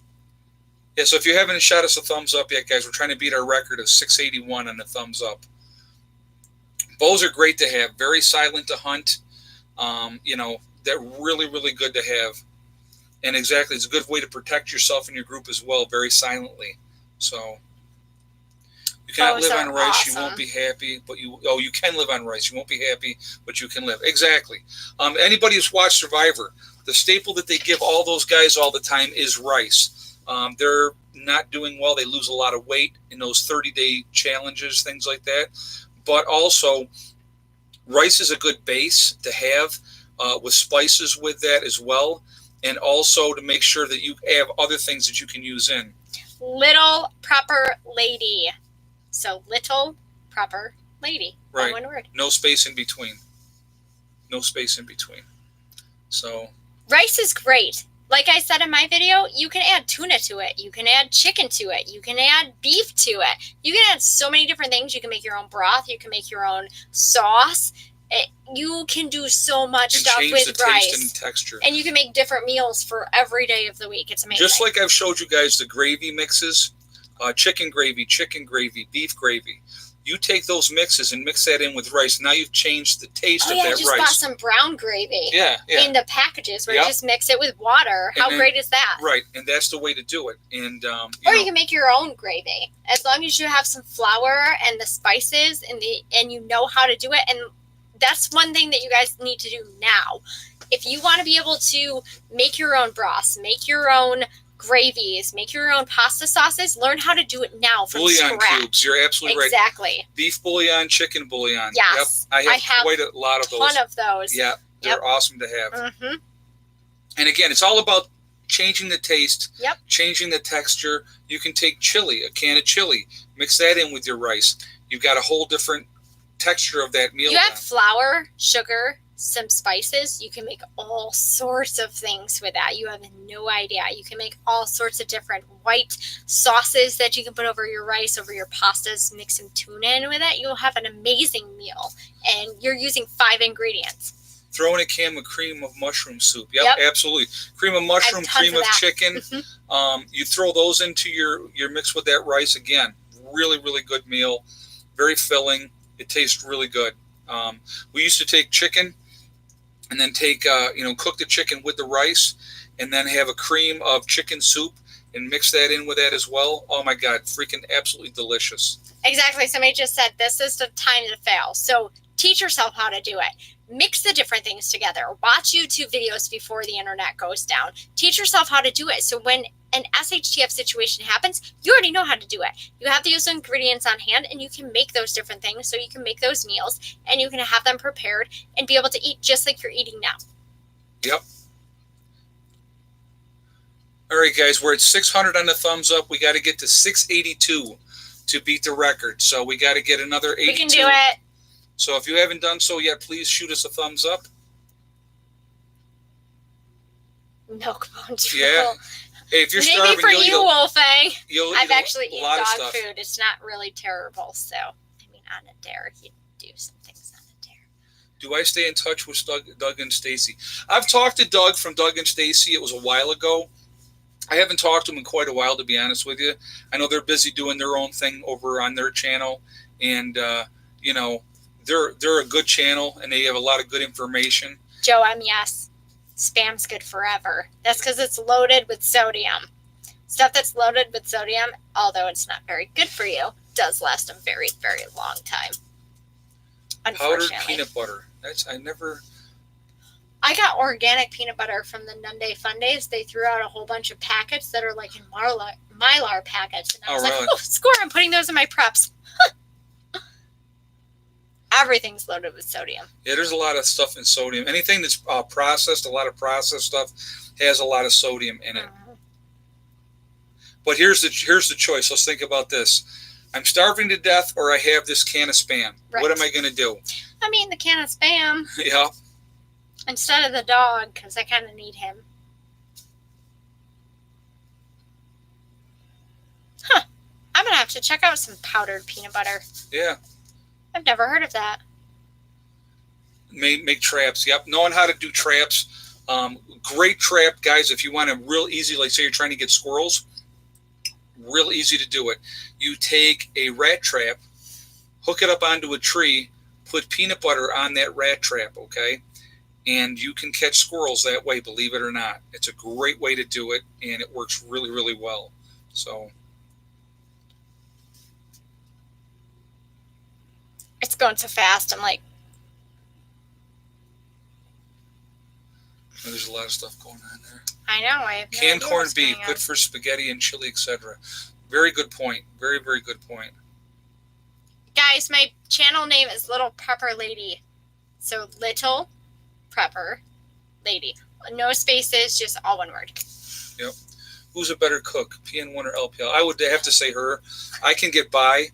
Yeah, so if you haven't shot us a thumbs up yet, guys, we're trying to beat our record of 681 on the thumbs up. Bows are great to have. Very silent to hunt. You know, they're really, really good to have. And exactly, it's a good way to protect yourself and your group as well, very silently. So you cannot live on rice, awesome. You won't be happy, but you can live on rice. You won't be happy, but you can live. Exactly. Anybody who's watched Survivor, the staple that they give all those guys all the time is rice. They're not doing well. They lose a lot of weight in those 30-day challenges, things like that. But also, rice is a good base to have with spices with that as well. And also to make sure that you have other things that you can use in. Little Prepper Lady. So little Prepper Lady. Right. One word. No space in between. No space in between. So. Rice is great. Like I said in my video, you can add tuna to it. You can add chicken to it. You can add beef to it. You can add so many different things. You can make your own broth. You can make your own sauce. You can do so much and stuff change with the rice. Taste and texture. And you can make different meals for every day of the week. It's amazing. Just like I've showed you guys the gravy mixes, chicken gravy, beef gravy. You take those mixes and mix that in with rice. Now you've changed the taste of that rice. I just bought some brown gravy. Yeah. In the packages where you just mix it with water. How great is that? Right, and that's the way to do it. And you can make your own gravy as long as you have some flour and the spices and you know how to do it. And that's one thing that you guys need to do now. If you want to be able to make your own broths, make your own gravies, make your own pasta sauces, learn how to do it now from bouillon scratch. Cubes. You're absolutely right. Exactly. Beef bouillon, chicken bouillon. Yes. Yep. I have quite a lot of those. A ton of those. Yeah, they're awesome to have. Mm-hmm. And again, it's all about changing the taste, yep. changing the texture. You can take chili, a can of chili, mix that in with your rice. You've got a whole different texture of that meal. You have flour, sugar, some spices. You can make all sorts of things with that. You have no idea. You can make all sorts of different white sauces that you can put over your rice, over your pastas, mix some tuna in with it. You'll have an amazing meal. And you're using 5 ingredients. Throw in a can of cream of mushroom soup. Yep. Absolutely. Cream of mushroom, cream of chicken. Mm-hmm. You throw those into your mix with that rice. Again, really, really good meal. Very filling. It tastes really good. We used to take chicken and then cook the chicken with the rice and then have a cream of chicken soup and mix that in with that as well. Oh my God, freaking absolutely delicious. Exactly. Somebody just said this is the time to fail. So Teach yourself how to do it. Mix the different things together. Watch YouTube videos before the internet goes down. Teach yourself how to do it. So when an SHTF situation happens, you already know how to do it. You have those ingredients on hand, and you can make those different things. So you can make those meals, and you can have them prepared and be able to eat just like you're eating now. Yep. All right, guys, we're at 600 on the thumbs up. We got to get to 682 to beat the record. So we got to get another 82. We can do it. So if you haven't done so yet, please shoot us a thumbs up. Milk bone drool. Yeah. Hey, if you're Maybe starving, for you, Wolfang. I've actually eaten dog food. It's not really terrible. So, I mean, on a dare, you do some things on a dare. Do I stay in touch with Doug and Stacy? I've talked to Doug from Doug and Stacy. It was a while ago. I haven't talked to them in quite a while, to be honest with you. I know they're busy doing their own thing over on their channel, and you know, they're a good channel, and they have a lot of good information. Joe M, yes, spam's good forever. That's because it's loaded with sodium. Stuff that's loaded with sodium, although it's not very good for you, does last a very, very long time. Powdered Unfortunately. peanut butter. I got organic peanut butter from the Nunday Fun Days. They threw out a whole bunch of packets that are like in Mylar packets. And I was really? like, oh, score, I'm putting those in my preps. Everything's loaded with sodium. Yeah, there's a lot of stuff in sodium. Anything that's processed, a lot of processed stuff has a lot of sodium in it. But here's the choice. Let's think about this. I'm starving to death, or I have this can of Spam. Right. What am I going to do? I mean, the can of Spam. Yeah. Instead of the dog, because I kind of need him. Huh. I'm going to have to check out some powdered peanut butter. Yeah. I've never heard of that. Make traps. Yep. Knowing how to do traps. Great trap, guys, if you want a real easy, like say you're trying to get squirrels, real easy to do it. You take a rat trap, hook it up onto a tree, put peanut butter on that rat trap, okay? And you can catch squirrels that way, believe it or not. It's a great way to do it, and it works really, really well. So It's going so fast. I'm like, there's a lot of stuff going on there. I know. I have no Canned idea corned what's beef, going good on. for spaghetti and chili, etc. Very good point. Very, very good point. Guys, my channel name is Little Prepper Lady. So Little Prepper Lady. No spaces, just all one word. Yep. Who's a better cook, PN1 or LPL? I would have to say her. I can get by,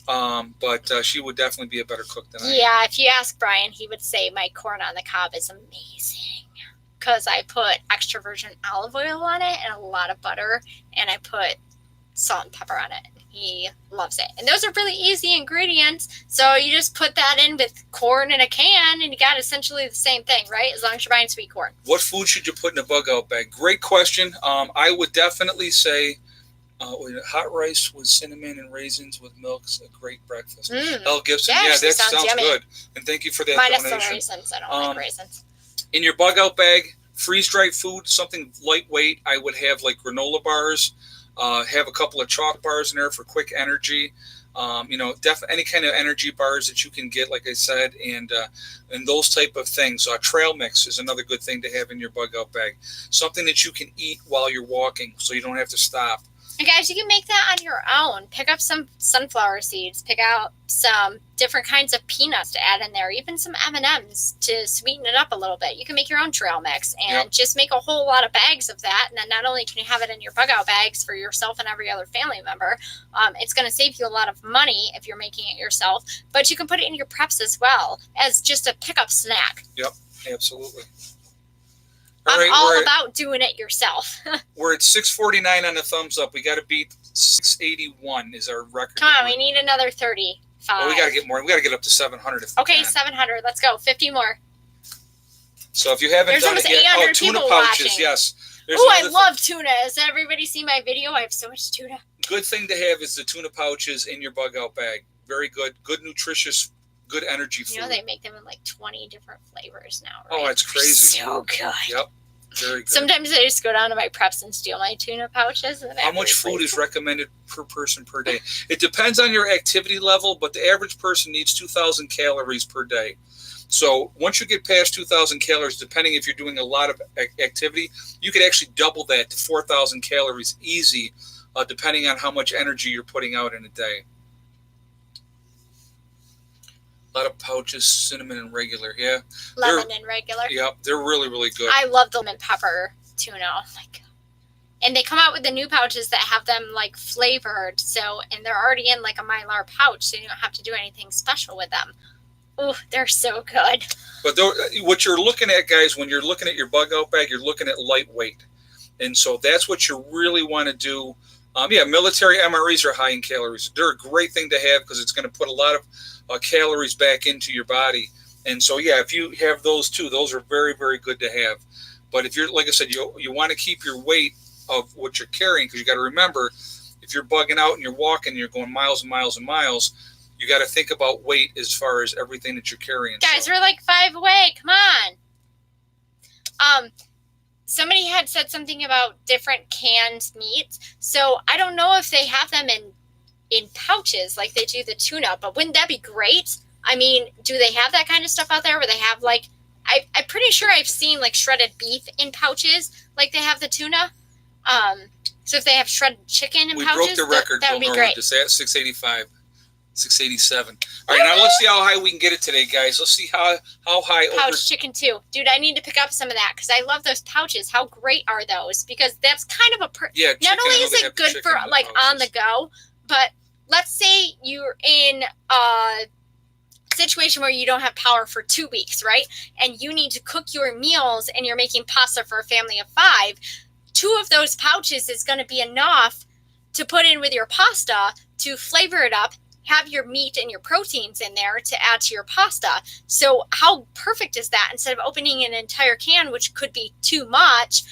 but she would definitely be a better cook than I am. Yeah, if you ask Brian, he would say my corn on the cob is amazing. Because I put extra virgin olive oil on it and a lot of butter, and I put salt and pepper on it. He loves it. And those are really easy ingredients. So you just put that in with corn in a can, and you got essentially the same thing, right? As long as you're buying sweet corn. What food should you put in a bug out bag? Great question. I would definitely say hot rice with cinnamon and raisins with milk's a great breakfast. El Gibson, yeah, that sounds yummy. Good. And thank you for that Minus donation. the raisins. I don't like raisins. In your bug out bag, freeze-dried food, something lightweight. I would have like granola bars, have a couple of chalk bars in there for quick energy. Any kind of energy bars that you can get, like I said, and those type of things. Trail mix is another good thing to have in your bug out bag. Something that you can eat while you're walking, so you don't have to stop. And guys, you can make that on your own. Pick up some sunflower seeds. Pick out some different kinds of peanuts to add in there. Even some M&Ms to sweeten it up a little bit. You can make your own trail mix and just make a whole lot of bags of that. And then not only can you have it in your bug out bags for yourself and every other family member, it's going to save you a lot of money if you're making it yourself. But you can put it in your preps as well as just a pickup snack. Yep, absolutely. I'm all about doing it yourself. We're at 649 on the thumbs up. We got to beat 681 is our record. Come on, we need another 35. Well, we got to get more. We got to get up to 700 if we Okay, can. 700. Let's go. 50 more. So if you haven't There's done it yet, almost 800 tuna people pouches, watching. yes. Oh, I love tuna. Has everybody seen my video? I have so much tuna. Good thing to have is the tuna pouches in your bug out bag. Very good. Good nutritious, good energy food. You know they make them in like 20 different flavors now, right? Oh, it's crazy. So good. Yep. Very good. Sometimes I just go down to my preps and steal my tuna pouches. And How much food is recommended per person per day? It depends on your activity level, but the average person needs 2,000 calories per day. So once you get past 2,000 calories, depending if you're doing a lot of activity, you could actually double that to 4,000 calories easy, depending on how much energy you're putting out in a day. A lot of pouches, cinnamon and regular, yeah. Lemon and regular. Yeah, they're really, really good. I love the lemon pepper tuna. Oh my god! And they come out with the new pouches that have them like flavored. So, and they're already in like a Mylar pouch, so you don't have to do anything special with them. Ooh, they're so good. But what you're looking at, guys, when you're looking at your bug out bag, you're looking at lightweight. And so that's what you really want to do. Military MREs are high in calories. They're a great thing to have because it's going to put a lot of calories back into your body. And so, yeah, if you have those too, those are very, very good to have. But if you're, like I said, you want to keep your weight of what you're carrying, because you got to remember, if you're bugging out and you're walking and you're going miles and miles and miles, you got to think about weight as far as everything that you're carrying. Guys, we're like 5 away. Come on. Somebody had said something about different canned meats. So I don't know if they have them in pouches like they do the tuna, but wouldn't that be great? I mean, do they have that kind of stuff out there where they have like, I'm pretty sure I've seen like shredded beef in pouches like they have the tuna. So if they have shredded chicken in pouches, we broke the record. that would be great. Just at 685. 687. All right, now let's see how high we can get it today, guys. Let's see how high. Pouch chicken too, dude. I need to pick up some of that because I love those pouches. How great are those? Because that's kind of a not only is it good for like on the go, but let's say you're in a situation where you don't have power for 2 weeks, right? And you need to cook your meals, and you're making pasta for a family of 5. 2 of those pouches is going to be enough to put in with your pasta to flavor it up. Have your meat and your proteins in there to add to your pasta. So how perfect is that? Instead of opening an entire can, which could be too much,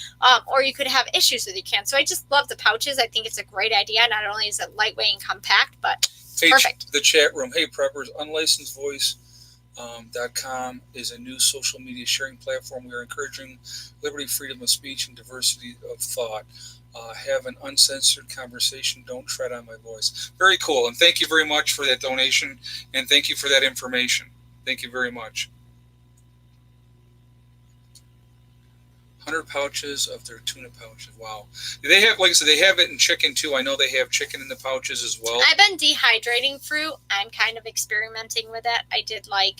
or you could have issues with your can. So I just love the pouches. I think it's a great idea. Not only is it lightweight and compact, but it's perfect. The chat room. Hey, preppers, unlicensedvoice.com is a new social media sharing platform. We are encouraging liberty, freedom of speech, and diversity of thought. Have an uncensored conversation. Don't tread on my voice. Very cool. And thank you very much for that donation. And thank you for that information. Thank you very much. 100 pouches of their tuna pouches. Wow. They have, like I said, they have it in chicken too. I know they have chicken in the pouches as well. I've been dehydrating fruit. I'm kind of experimenting with it. I did like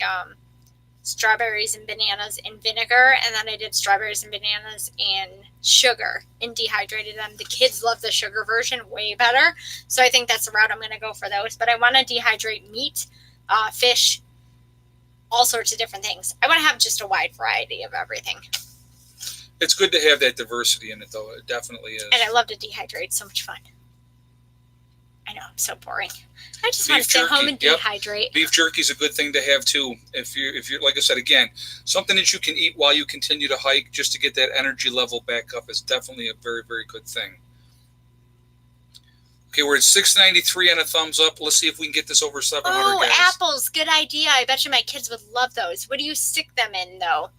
strawberries and bananas in vinegar, and then I did strawberries and bananas in sugar and dehydrated them. The kids love the sugar version way better, so I think that's the route I'm going to go for those. But I want to dehydrate meat, fish, all sorts of different things. I want to have just a wide variety of everything. It's good to have that diversity in it, though. It definitely is. And I love to dehydrate. It's so much fun. I know, I'm so boring. I just want to stay home and dehydrate. Beef jerky is a good thing to have too. If you're like I said again, something that you can eat while you continue to hike, just to get that energy level back up, is definitely a very, very good thing. Okay, we're at 693 on a thumbs up. Let's see if we can get this over 700. Oh, apples, good idea. I bet you my kids would love those. What do you stick them in though?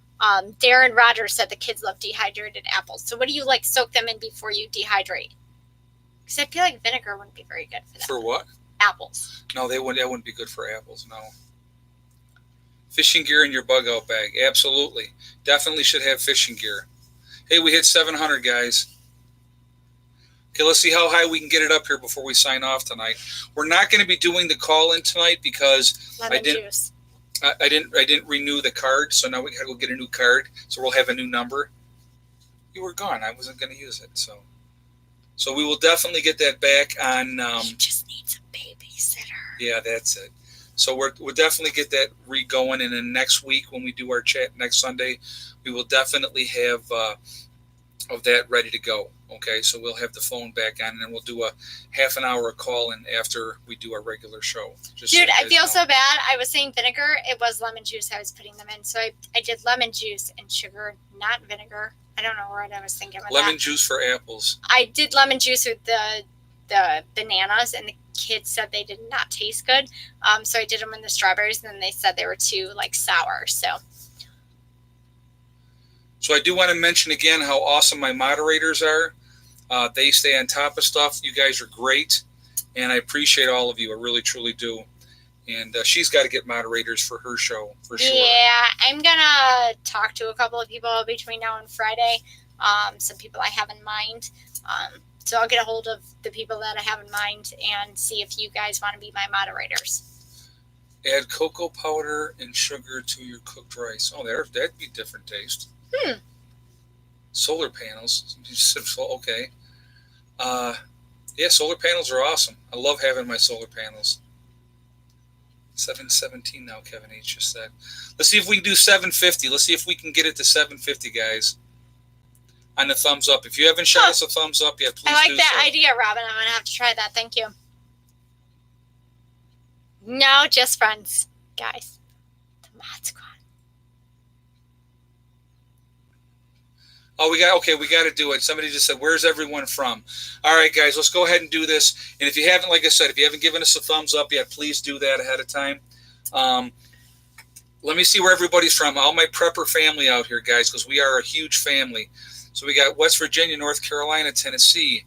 Darren Rogers said the kids love dehydrated apples. So what do you like soak them in before you dehydrate? Because I feel like vinegar wouldn't be very good for them. For what? Apples. No, that wouldn't be good for apples, no. Fishing gear in your bug out bag. Absolutely. Definitely should have fishing gear. Hey, we hit 700, guys. Okay, let's see how high we can get it up here before we sign off tonight. We're not going to be doing the call-in tonight because I didn't renew the card, so now we got to go get a new card. So we'll have a new number. You were gone. I wasn't going to use it, So we will definitely get that back on. You just need some babysitter. Yeah, that's it. So we'll definitely get that re-going, and then next week when we do our chat next Sunday, we will definitely have of that ready to go. Okay, so we'll have the phone back on, and then we'll do a half an hour call in after we do our regular show. Dude, I feel so bad. I was saying vinegar. It was lemon juice I was putting them in. So I did lemon juice and sugar, not vinegar. I don't know what I was thinking about lemon juice for apples. I did lemon juice with the bananas, and the kids said they did not taste good. So I did them in the strawberries, and then they said they were too like sour. So So I do want to mention again how awesome my moderators are. They stay on top of stuff. You guys are great, and I appreciate all of you. I really, truly do. And she's got to get moderators for her show, for sure. Yeah, I'm going to talk to a couple of people between now and Friday, some people I have in mind. So I'll get a hold of the people that I have in mind and see if you guys want to be my moderators. Add cocoa powder and sugar to your cooked rice. Oh, that'd be different taste. Solar panels. Okay. Yeah, solar panels are awesome. I love having my solar panels. 717 now, Kevin H. just said. Let's see if we can do 750. Let's see if we can get it to 750, guys. On the thumbs up. If you haven't shot us a thumbs up yet, please do so. I like that idea, Robin. I'm going to have to try that. Thank you. No, just friends, guys. The Mod Squad. Oh, we got to do it. Somebody just said, where's everyone from? All right, guys, let's go ahead and do this. And if you haven't, like I said, if you haven't given us a thumbs up yet, please do that ahead of time. Let me see where everybody's from. All my prepper family out here, guys, because we are a huge family. So we got West Virginia, North Carolina, Tennessee,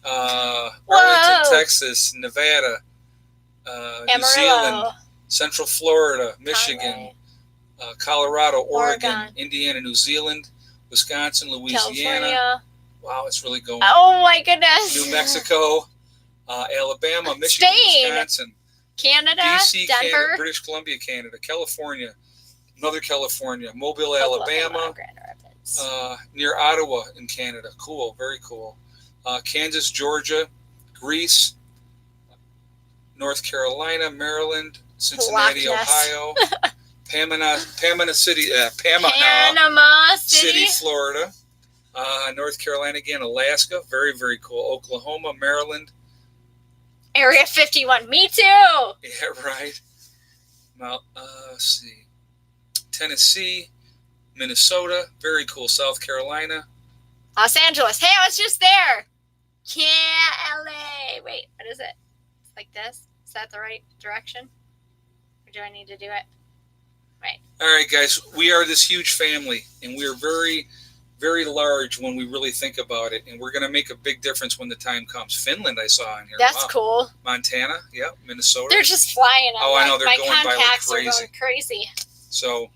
Arlington, Texas, Nevada, New Zealand, Central Florida, Michigan, Colorado, Oregon, Indiana, New Zealand, Wisconsin, Louisiana. California. Wow, it's really going. Oh my goodness. New Mexico, Alabama, Michigan, Spain, Wisconsin, Canada, DC, Denver, Canada, British Columbia, Canada, California, another California, Mobile, Alabama, near Ottawa in Canada. Cool, very cool. Kansas, Georgia, Greece, North Carolina, Maryland, Cincinnati, Ohio, Panama City, Florida, North Carolina again, Alaska, very, very cool. Oklahoma, Maryland, Area 51. Me too. Yeah, right. Now, let's see, Tennessee, Minnesota, very cool. South Carolina, Los Angeles. Hey, I was just there. Yeah, LA. Wait, what is it? It's like this. Is that the right direction? Or do I need to do it? Right. All right, guys, we are this huge family, and we are very, very large when we really think about it, and we're going to make a big difference when the time comes. Finland, I saw in here. That's cool. Montana, yeah, Minnesota. They're just flying. I know, they're my going by like contacts crazy. are going crazy. So,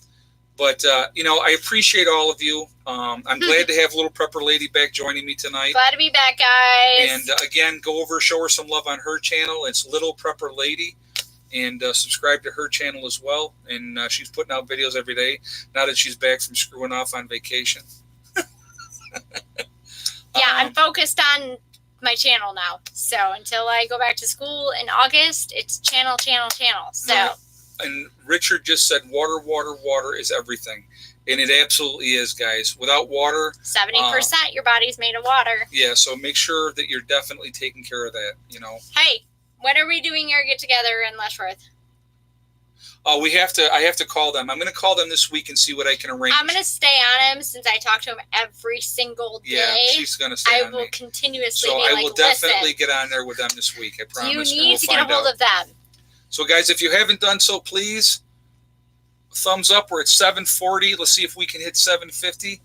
but, I appreciate all of you. I'm glad to have Little Prepper Lady back joining me tonight. Glad to be back, guys. And, again, go over, show her some love on her channel. It's Little Prepper Lady. And subscribe to her channel as well. And she's putting out videos every day now that she's back from screwing off on vacation. Yeah, I'm focused on my channel now. So until I go back to school in August, it's channel. So. And Richard just said water is everything. And it absolutely is, guys. Without water... 70% your body's made of water. Yeah, so make sure that you're definitely taking care of that, Hey. When are we doing our get-together in Letchworth? Oh, I have to call them. I'm going to call them this week and see what I can arrange. I'm going to stay on him since I talk to him every single day. Yeah, she's going to stay on me. I will continuously So be I will definitely listen. get on there with them this week. I promise. You need to get a hold of them. So, guys, if you haven't done so, please, thumbs up. We're at 740. Let's see if we can hit 750.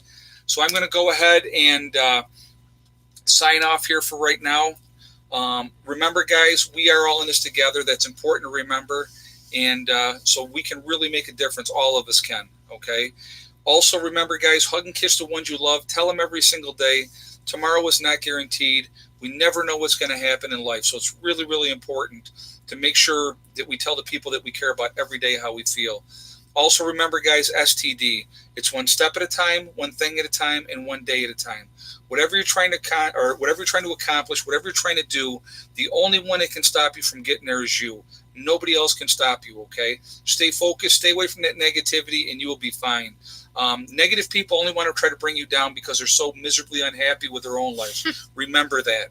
So I'm going to go ahead and sign off here for right now. Remember, guys, we are all in this together. That's important to remember. And so we can really make a difference. All of us can, okay? Also, remember, guys, hug and kiss the ones you love. Tell them every single day. Tomorrow is not guaranteed. We never know what's going to happen in life. So it's really, really important to make sure that we tell the people that we care about every day how we feel. Also, remember, guys, STD. It's one step at a time, one thing at a time, and one day at a time. Whatever you're trying to accomplish, whatever you're trying to do, the only one that can stop you from getting there is you. Nobody else can stop you, okay? Stay focused, stay away from that negativity, and you will be fine. Negative people only want to try to bring you down because they're so miserably unhappy with their own life. Remember that.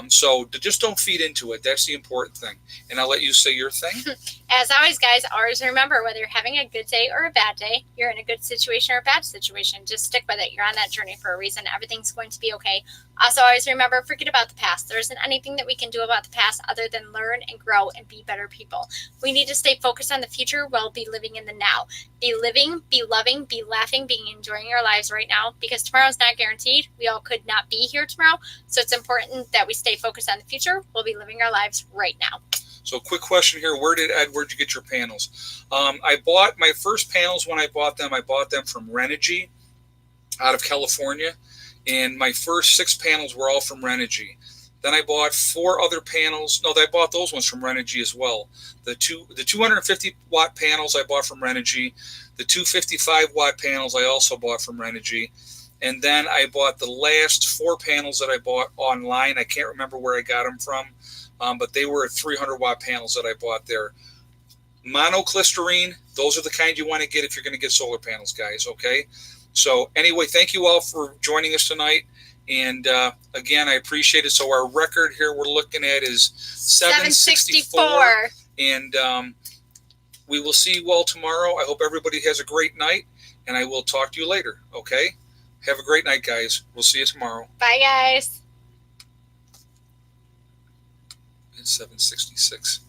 So just don't feed into it. That's the important thing. And I'll let you say your thing. As always, guys, always remember, whether you're having a good day or a bad day, you're in a good situation or a bad situation, just stick with it. You're on that journey for a reason. Everything's going to be okay. Also, always remember, forget about the past. There isn't anything that we can do about the past other than learn and grow and be better people. We need to stay focused on the future while be living in the now. Be living, be loving, be laughing, be enjoying our lives right now, because tomorrow's not guaranteed. We all could not be here tomorrow. So it's important that we stay focused on the future. We'll be living our lives right now. So quick question here. Where'd you get your panels? I bought my first panels when I bought them from Renogy out of California. And my first 6 panels were all from Renogy. Then I bought 4 other panels. No, I bought those ones from Renogy as well. The 250 watt panels I bought from Renogy. The 255 watt panels I also bought from Renogy. And then I bought the last 4 panels that I bought online. I can't remember where I got them from, but they were 300 watt panels that I bought there. Monoclysterine, those are the kind you want to get if you're going to get solar panels, guys, okay? So anyway, thank you all for joining us tonight. And again, I appreciate it. So our record here we're looking at is 764. And we will see you all tomorrow. I hope everybody has a great night, and I will talk to you later, okay? Have a great night, guys. We'll see you tomorrow. Bye, guys. It's 766.